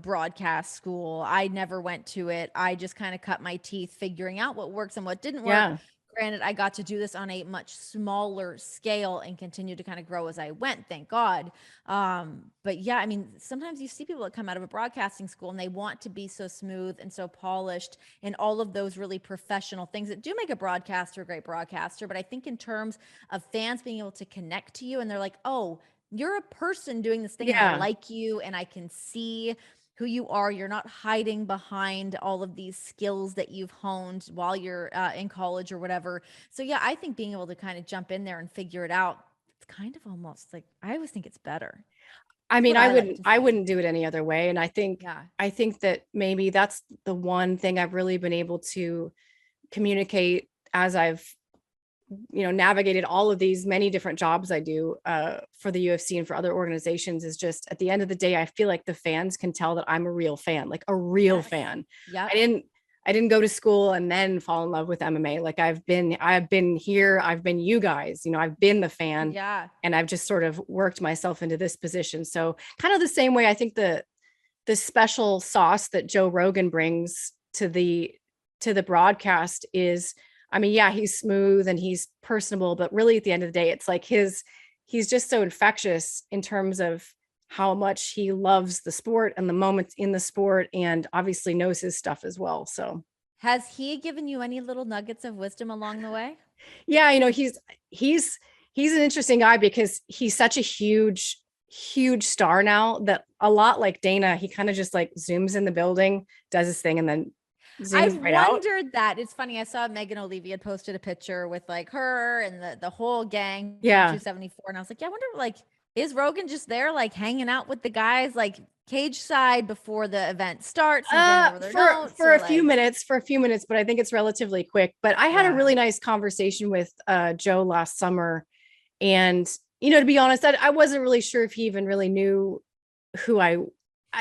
broadcast school. I never went to it. I just kind of cut my teeth figuring out what works and what didn't work. Yeah. Granted, I got to do this on a much smaller scale and continue to kind of grow as I went, thank God. But yeah, I mean, sometimes you see people that come out of a broadcasting school and they want to be so smooth and so polished and all of those really professional things that do make a broadcaster a great broadcaster. But I think in terms of fans being able to connect to you and they're like, oh, you're a person doing this thing and I like you and I can see who you are. You're not hiding behind all of these skills that you've honed while you're in college or whatever. So yeah, I think being able to kind of jump in there and figure it out, it's kind of almost like, I always think it's better. I mean, I wouldn't do it any other way. And I think that maybe that's the one thing I've really been able to communicate as I've navigated all of these many different jobs I do for the UFC and for other organizations, is just at the end of the day, I feel like the fans can tell that I'm a real fan, like a real fan. Yeah. I didn't go to school and then fall in love with MMA. Like I've been here. I've been you guys, I've been the fan, and I've just sort of worked myself into this position. So kind of the same way, I think the special sauce that Joe Rogan brings to the broadcast is, I mean, yeah, he's smooth and he's personable, but really at the end of the day, it's like he's just so infectious in terms of how much he loves the sport and the moments in the sport, and obviously knows his stuff as well. So has he given you any little nuggets of wisdom along the way? Yeah, he's an interesting guy because he's such a huge star now that a lot like Dana, he kind of just like zooms in the building, does his thing, and then I've wondered that. It's funny. I saw Megan O'Leary had posted a picture with like her and the whole gang. 274. And I was like, yeah, I wonder, like, is Rogan just there, like hanging out with the guys, like cage side before the event starts? For a few minutes, but I think it's relatively quick. But I had a really nice conversation with Joe last summer. And, to be honest, I wasn't really sure if he even really knew who I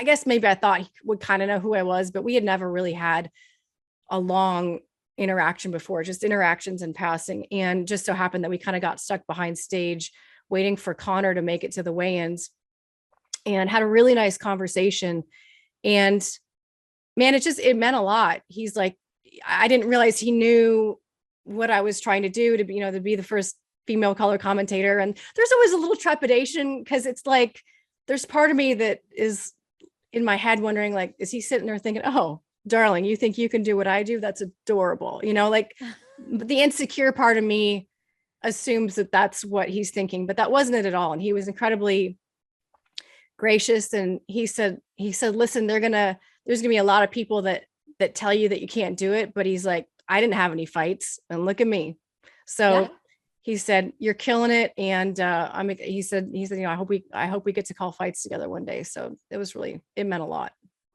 guess maybe I thought he would kind of know who I was, but we had never really had a long interaction before, just interactions in passing. And just so happened that we kind of got stuck behind stage waiting for Connor to make it to the weigh-ins, and had a really nice conversation. And man, it meant a lot. He's like, I didn't realize he knew what I was trying to do to be, to be the first female color commentator. And there's always a little trepidation because it's like, there's part of me that is in my head wondering, like, is he sitting there thinking, oh, darling, you think you can do what I do? That's adorable. Like the insecure part of me assumes that that's what he's thinking, but that wasn't it at all. And he was incredibly gracious. And he said, listen, there's going to be a lot of people that tell you that you can't do it. But he's like, I didn't have any fights and look at me. So he said, you're killing it. And he said, I hope we get to call fights together one day. So it meant a lot.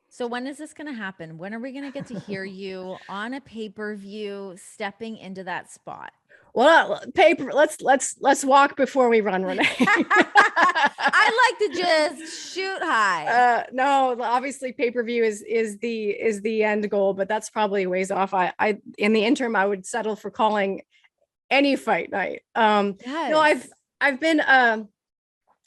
So when is this going to happen? When are we going to get to hear you on a pay-per-view stepping into that spot? Well, let's walk before we run, Renee. I like to just shoot high. No, obviously pay-per-view is the end goal, but that's probably a ways off. I in the interim, I would settle for calling any fight night. No, I've been, I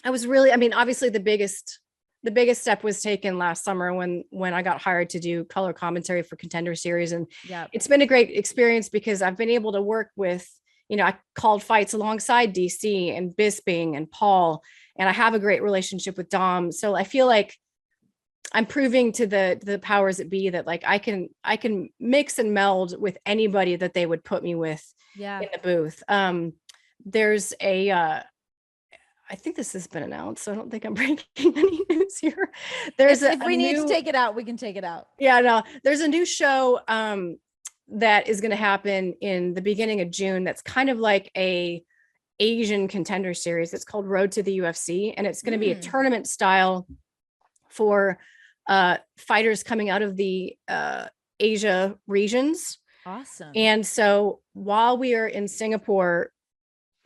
was really, I mean, obviously the biggest the biggest step was taken last summer when I got hired to do color commentary for Contender Series. And it's been a great experience because I've been able to work with, I called fights alongside DC and Bisping and Paul, and I have a great relationship with Dom. So I feel like I'm proving to the powers that be that like I can mix and meld with anybody that they would put me with in the booth. There's I think this has been announced, so I don't think I'm breaking any news here. There's if we need to take it out, we can take it out. Yeah, no, there's a new show that is going to happen in the beginning of June. That's kind of like a Asian Contender Series. It's called Road to the UFC, and it's going to be a tournament style for fighters coming out of the Asia regions. Awesome. And so while we are in Singapore,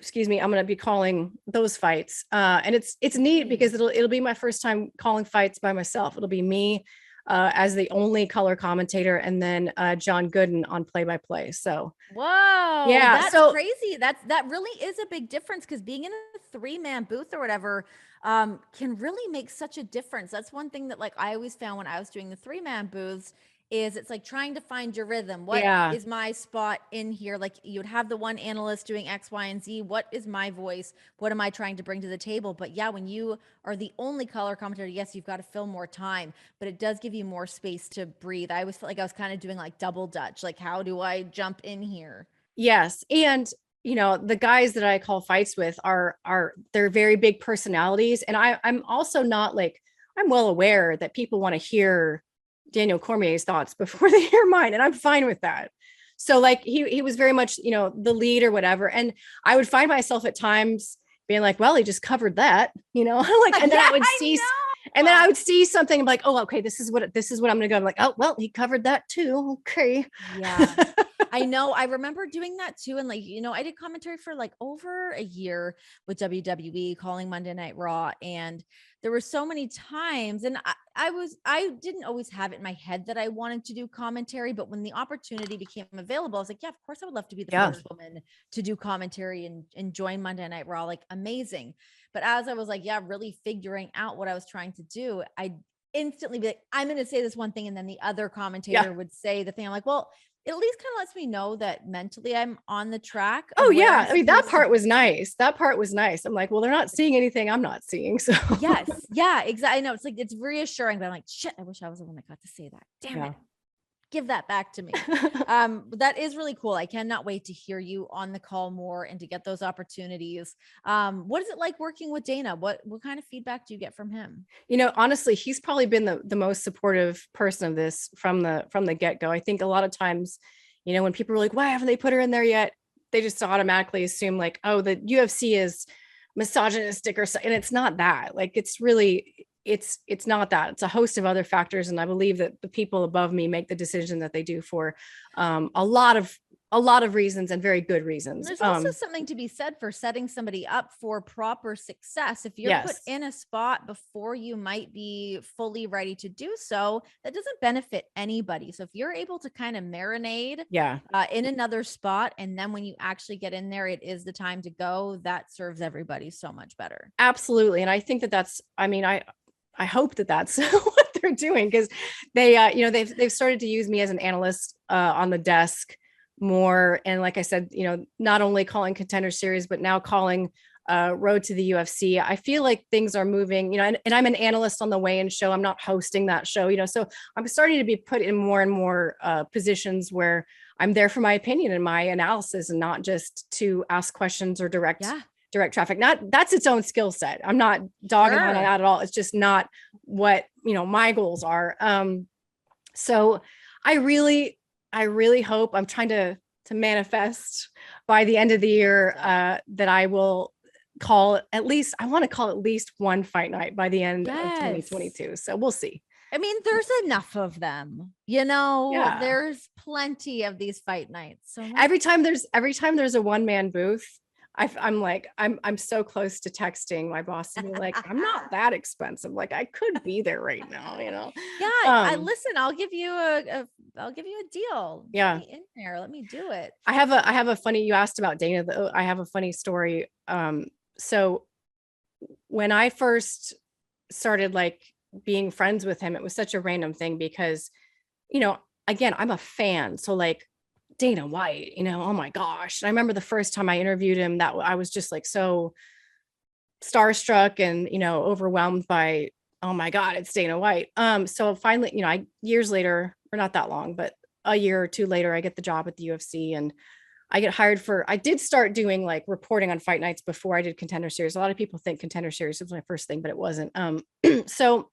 I'm going to be calling those fights. And it's neat because it'll be my first time calling fights by myself. It'll be me as the only color commentator, and then John Gooden on play-by-play. So, whoa, yeah, that's crazy. That really is a big difference, because being in a 3-man booth or whatever can really make such a difference. That's one thing that like I always found when I was doing the 3-man booths, is it's like trying to find your rhythm. What is my spot in here? Like you'd have the one analyst doing X, Y, and Z. What is my voice? What am I trying to bring to the table? But yeah, when you are the only color commentator, yes, you've got to fill more time, but it does give you more space to breathe. I always felt like I was kind of doing like double Dutch. Like, how do I jump in here? Yes. And the guys that I call fights with they're very big personalities. And I'm also not like, I'm well aware that people want to hear Daniel Cormier's thoughts before they hear mine, and I'm fine with that. So like he was very much, the lead or whatever. And I would find myself at times being like, well, he just covered that, like, and then I would see, and then I would see something and be like, oh, okay, this is what I'm going to go. I'm like, oh, well, he covered that too. Okay. Yeah. I know. I remember doing that too. And like, I did commentary for like over a year with WWE, calling Monday Night Raw. And there were so many times, and I didn't always have it in my head that I wanted to do commentary, but when the opportunity became available, I was like, yeah, of course I would love to be the first woman to do commentary and join Monday Night Raw. Like, amazing. But as I was like, really figuring out what I was trying to do, I instantly be like, I'm going to say this one thing. And then the other commentator would say the thing. I'm like, well, it at least kind of lets me know that mentally I'm on the track. Oh yeah. I mean, that part was nice. That part was nice. I'm like, well, they're not seeing anything I'm not seeing. So yes. Yeah, exactly. I know, it's like, it's reassuring, but I'm like, shit, I wish I was the one that got to say that. Damn it. Give that back to me. That is really cool. I cannot wait to hear you on the call more and to get those opportunities. What is it like working with Dana? What kind of feedback do you get from him? Honestly, he's probably been the most supportive person of this from the get-go. I think a lot of times, when people are like, why haven't they put her in there yet? They just automatically assume like, oh, the UFC is misogynistic or so. And it's not that. Like, it's really, it's not that. It's a host of other factors. And I believe that the people above me make the decision that they do for a lot of reasons, and very good reasons. There's also something to be said for setting somebody up for proper success. If you're put in a spot before you might be fully ready to do so, that doesn't benefit anybody. So if you're able to kind of marinate in another spot, and then when you actually get in there, it is the time to go, that serves everybody so much better. Absolutely. And I think that's, I hope that that's what they're doing, because they, they've started to use me as an analyst on the desk more. And like I said, not only calling Contender Series, but now calling Road to the UFC. I feel like things are moving, and I'm an analyst on the weigh-in show. I'm not hosting that show, so I'm starting to be put in more and more positions where I'm there for my opinion and my analysis, and not just to ask questions or direct traffic. That's its own skill set. I'm not dogging on it at all. It's just not what, my goals are. So I really hope, I'm trying to manifest by the end of the year that I will call at least one fight night by the end of 2022. So we'll see. I mean, there's enough of them, there's plenty of these fight nights. So every time there's a one-man booth, I'm so close to texting my boss and be like, I'm not that expensive. Like, I could be there right now, Yeah. Listen, I'll give you a deal. Yeah. Get me in there. Let me do it. I have a funny, you asked about Dana, though. I have a funny story. So when I first started like being friends with him. It was such a random thing because, again, I'm a fan. So like Dana White, oh my gosh. And I remember the first time I interviewed him, that I was just like so starstruck and, overwhelmed by, oh my God, it's Dana White. So finally, years later, or not that long, but a year or two later, I get the job at the UFC and I get hired I did start doing like reporting on fight nights before I did Contender Series. A lot of people think Contender Series was my first thing, but it wasn't. So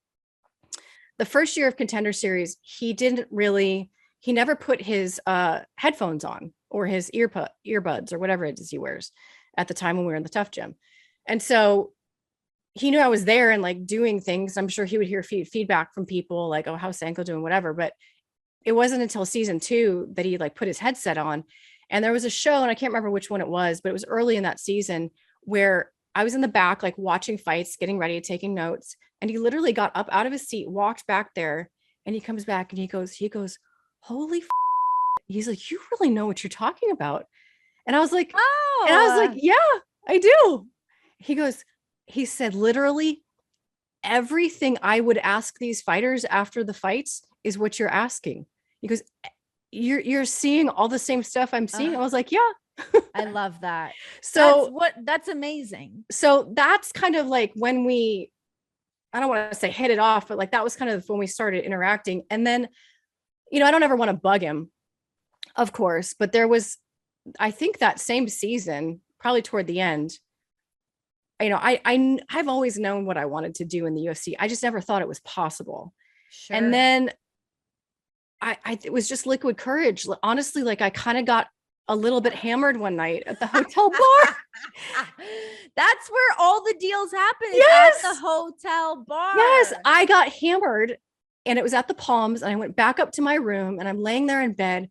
the first year of Contender Series, he never put his headphones on or his earbuds or whatever it is he wears at the time when we were in the Tough Gym. And so he knew I was there and like doing things. I'm sure he would hear feedback from people like, oh, how's Sanko doing, whatever. But it wasn't until season 2 that he like put his headset on. And there was a show, and I can't remember which one it was, but it was early in that season where I was in the back, like watching fights, getting ready, taking notes. And he literally got up out of his seat, walked back there, and he comes back and he goes, holy he's like, you really know what you're talking about. And I was like, yeah, I do. He said, literally everything I would ask these fighters after the fights is what you're asking. He goes, you're seeing all the same stuff I'm seeing. I was like, yeah. I love that. So that's amazing. So that's kind of like when I don't want to say hit it off, but like that was kind of when we started interacting. And then, I don't ever want to bug him, of course, but there was, I think that same season, probably toward the end, I've always known what I wanted to do in the UFC. I just never thought it was possible. Sure. And then it was just liquid courage. Honestly, like I kind of got a little bit hammered one night at the hotel bar. That's where all the deals happen. Yes. At the hotel bar. Yes. I got hammered and it was at the Palms, and I went back up to my room and I'm laying there in bed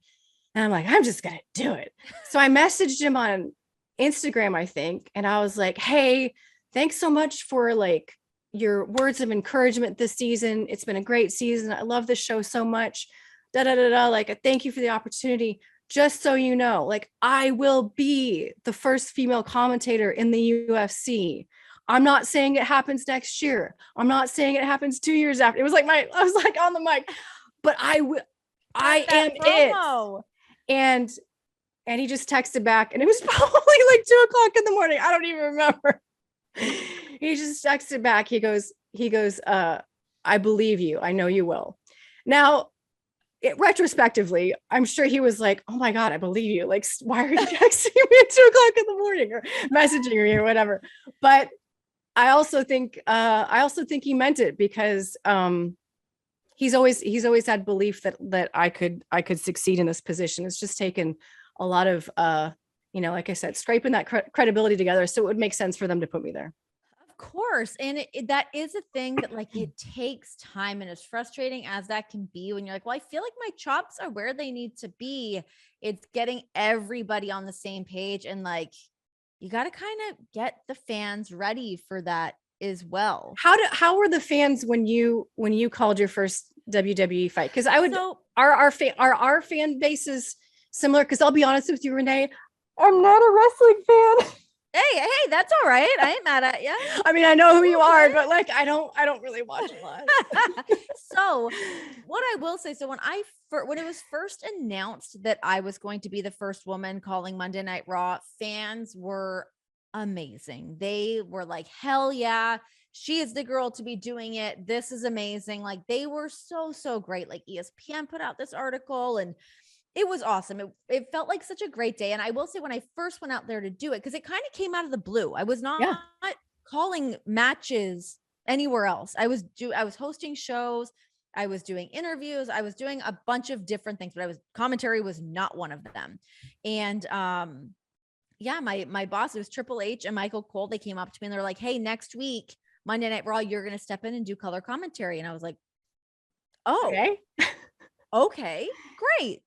and I'm like, I'm just going to do it. So I messaged him on Instagram, I think. And I was like, hey, thanks so much for like your words of encouragement this season. It's been a great season. I love this show so much. Like, thank you for the opportunity. Just so you know, like I will be the first female commentator in the UFC. I'm not saying it happens next year. I'm not saying it happens 2 years after. It was like I was like on the mic, but I am promo. It. And he just texted back, and it was probably like 2:00 in the morning. I don't even remember. He just texted back. He goes, I believe you. I know you will. Now, retrospectively, I'm sure he was like, oh my God, I believe you. Like, why are you texting me at 2:00 in the morning or messaging me or whatever? But I also think he meant it because he's always had belief that I could succeed in this position. It's just taken a lot of, like I said, scraping that credibility together. So it would make sense for them to put me there. Of course. And that is a thing that like it takes time, and as frustrating as that can be when you're like, well, I feel like my chops are where they need to be. It's getting everybody on the same page, and like, you got to kind of get the fans ready for that as well. How were the fans when you called your first WWE fight? Because our fan base is similar. Because I'll be honest with you, Renee, I'm not a wrestling fan. Hey, that's all right. I ain't mad at you. I mean, I know who you are, but like, I don't really watch a lot. So what I will say, so when it was first announced that I was going to be the first woman calling Monday Night Raw, fans were amazing. They were like, hell yeah, she is the girl to be doing it. This is amazing. Like they were so great. Like ESPN put out this article and it was awesome. It felt like such a great day. And I will say when I first went out there to do it, because it kind of came out of the blue. I was not calling matches anywhere else. I was hosting shows. I was doing interviews. I was doing a bunch of different things, but commentary was not one of them. And my boss, it was Triple H and Michael Cole. They came up to me and they're like, hey, next week, Monday Night Raw, you're going to step in and do color commentary. And I was like, oh, okay, great.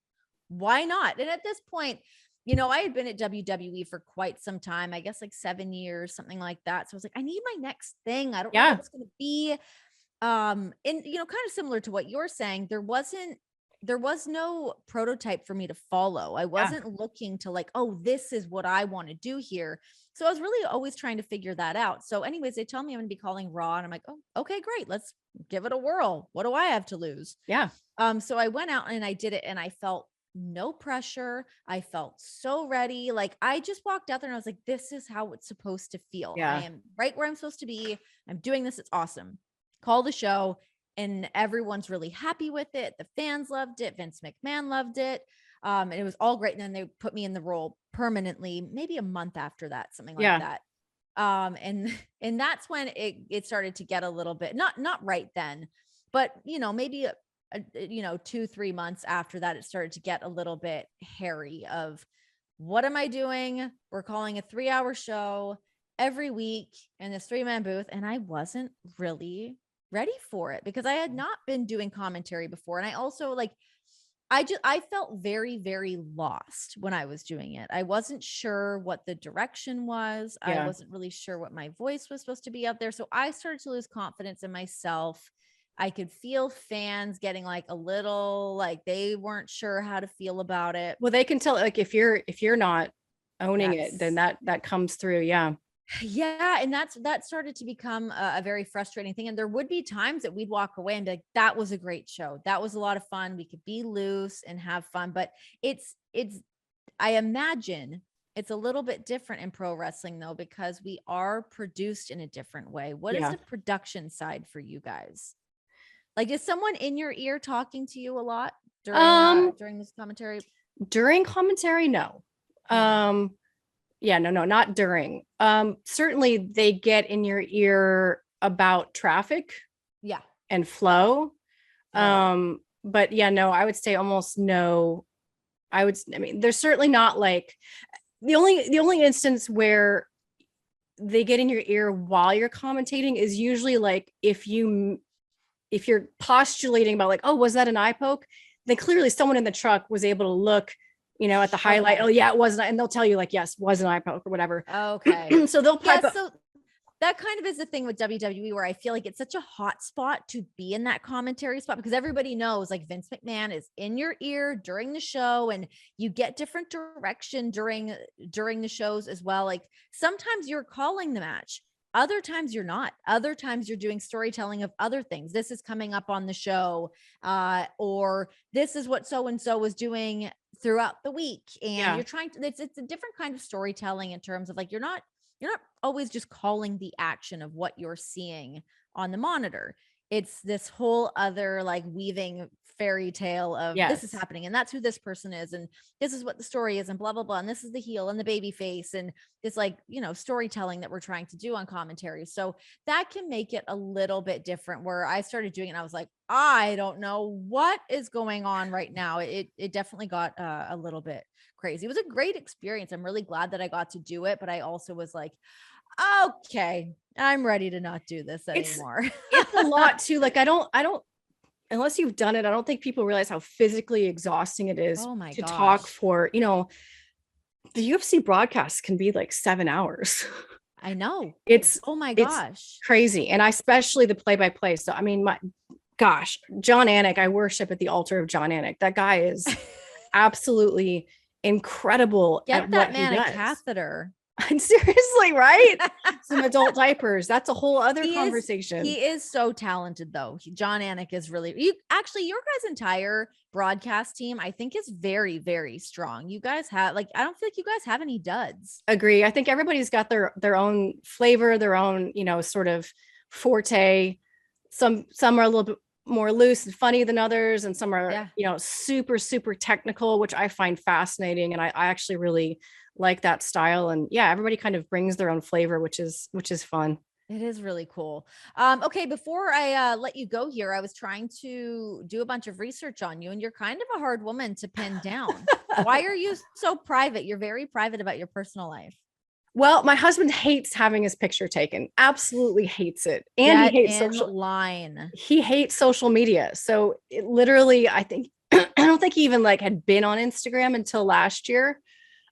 Why not? And at this point, I had been at WWE for quite some time, I guess like 7 years, something like that. So I was like, I need my next thing. I don't know what it's going to be. And kind of similar to what you're saying, there wasn't there was no prototype for me to follow. I wasn't looking to like, oh, this is what I want to do here. So I was really always trying to figure that out. So anyways, they tell me I'm going to be calling Raw, and I'm like, oh, okay, great. Let's give it a whirl. What do I have to lose? Yeah. So I went out and I did it, and I felt no pressure. I felt so ready. Like I just walked out there and I was like, this is how it's supposed to feel. Yeah. I am right where I'm supposed to be. I'm doing this. It's awesome. Call the show. And everyone's really happy with it. The fans loved it. Vince McMahon loved it. And it was all great. And then they put me in the role permanently, maybe a month after that, something like that. And that's when it started to get a little bit, not right then, but maybe 2-3 months after that, it started to get a little bit hairy of what am I doing? We're calling a 3-hour show every week in this 3-man booth. And I wasn't really ready for it because I had not been doing commentary before. And I also I felt very, very lost when I was doing it. I wasn't sure what the direction was. I wasn't really sure what my voice was supposed to be out there. So I started to lose confidence in myself. I could feel fans getting like a little, like they weren't sure how to feel about it. Well, they can tell, like, if you're not owning it, then that comes through. Yeah. Yeah. And that started to become a very frustrating thing. And there would be times that we'd walk away and be like, that was a great show. That was a lot of fun. We could be loose and have fun, but I imagine it's a little bit different in pro wrestling though, because we are produced in a different way. What is the production side for you guys? Like, is someone in your ear talking to you a lot during this commentary? During commentary? No. No, not during. Certainly they get in your ear about traffic. Yeah. And flow. But yeah, no, I would say almost no. I mean, there's certainly not like the only instance where they get in your ear while you're commentating is usually like if you're postulating about like, oh, was that an eye poke? Then clearly someone in the truck was able to look, at the highlight. Okay. Oh yeah, it wasn't. And they'll tell you like, yes, was an eye poke or whatever. Okay. So they'll pipe up. So that kind of is the thing with WWE where I feel like it's such a hot spot to be in that commentary spot because everybody knows like Vince McMahon is in your ear during the show and you get different direction during the shows as well. Like sometimes you're calling the match. Other times you're not. Other times you're doing storytelling of other things. This is coming up on the show, or this is what so-and-so was doing throughout the week. And you're trying to, it's a different kind of storytelling in terms of like, you're not always just calling the action of what you're seeing on the monitor. It's this whole other like weaving fairy tale of this is happening and that's who this person is and this is what the story is and blah blah blah and this is the heel and the baby face and it's like storytelling that we're trying to do on commentary. So that can make it a little bit different where I started doing it and I was like, I don't know what is going on right now. It definitely got a little bit crazy. It was a great experience. I'm really glad that I got to do it, but I also was like, okay, I'm ready to not do this anymore. It's a lot too. Like I don't unless you've done it, I don't think people realize how physically exhausting it is to talk for, the UFC broadcasts can be like 7 hours. I know. It's gosh, crazy. And especially the play-by-play. So, I mean, John Anik, I worship at the altar of John Anik. That guy is absolutely incredible. Get that man a catheter. Seriously, right? Some adult diapers. That's a whole other conversation. He is so talented though. John Anik is really, your guys' entire broadcast team, I think is very, very strong. You guys have I don't feel like you guys have any duds. Agree. I think everybody's got their own flavor, their own, sort of forte. Some are a little bit more loose and funny than others. And some are, super, super technical, which I find fascinating. And I actually really like that style. And everybody kind of brings their own flavor, which is fun. It is really cool. Okay. Before I let you go here, I was trying to do a bunch of research on you and you're kind of a hard woman to pin down. Why are you so private? You're very private about your personal life. Well, my husband hates having his picture taken. Absolutely hates it. And he hates social media. So it literally, I think, I don't think he even had been on Instagram until last year.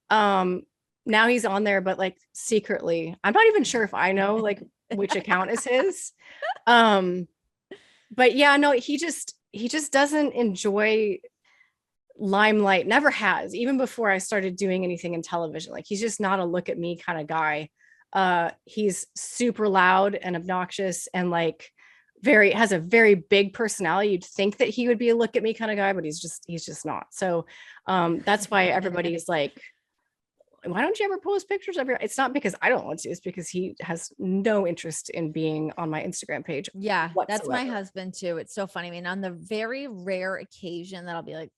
Now he's on there, but secretly, I'm not even sure if I know which account is his. But no, he just doesn't enjoy. limelight, never has, even before I started doing anything in television. Like he's just not a look at me kind of guy. He's super loud and obnoxious and like has a very big personality. You'd think that he would be a look at me kind of guy, but he's just not. So that's why everybody's like, why don't you ever post pictures of your, it's not because I don't want to, it's because he has no interest in being on my Instagram page. Yeah, whatsoever. That's my husband too. It's so funny. I mean, on the very rare occasion that I'll be like,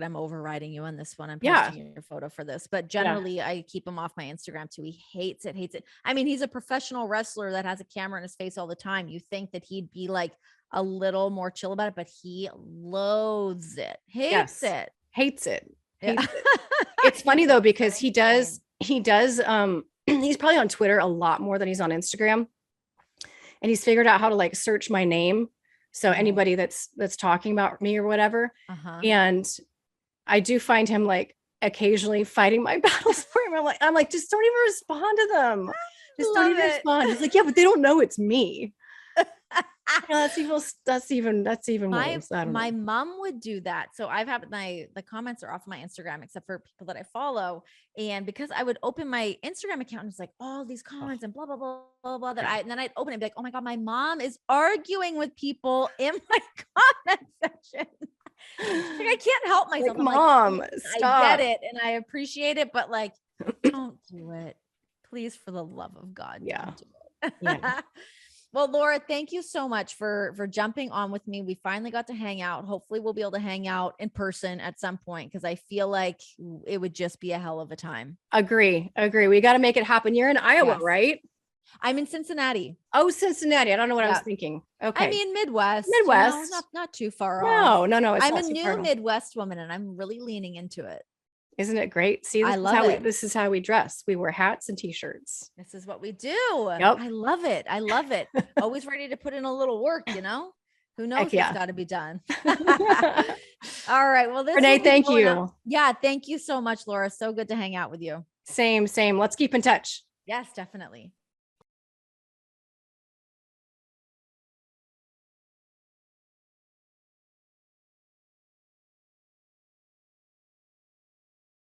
I'm overriding you on this one. I'm posting your photo for this, but generally I keep him off my Instagram too. He hates it. I mean, he's a professional wrestler that has a camera in his face all the time. You think that he'd be like a little more chill about it, but he loathes it, hates it. Yeah. It's funny though, because he does, he's probably on Twitter a lot more than he's on Instagram. And he's figured out how to like search my name. So anybody that's talking about me or whatever. And I do find him like occasionally fighting my battles for him. I'm like, just don't even respond to them. Just don't even respond. He's like, yeah, but they don't know it's me. That's even worse. My mom would do that. So I've had the comments are off my Instagram, except for people that I follow. And because I would open my Instagram account and it's like all these comments and blah, blah, blah, blah, blah, and then I'd open it and be like, oh my God, my mom is arguing with people in my comment section. Like, I can't help myself. Like, Mom, stop. I get it and I appreciate it, but like, don't do it. Please, for the love of God. Yeah. Don't do it. Well, Laura, thank you so much for jumping on with me. We finally got to hang out. Hopefully we'll be able to hang out in person at some point, because I feel like it would just be a hell of a time. Agree. We got to make it happen. You're in Iowa, right? I'm in Cincinnati. Oh, Cincinnati. I don't know what I was thinking. Okay. I mean, Midwest. You know, not too far off. No. I'm a new Midwest woman and I'm really leaning into it. Isn't it great? See, I love it. This is how we dress. We wear hats and t-shirts. This is what we do. Yep. I love it. Always ready to put in a little work, you know? Who knows what's got to be done. All right. Well, Renee, thank you. Yeah. Thank you so much, Laura. So good to hang out with you. Same. Let's keep in touch. Yes, definitely.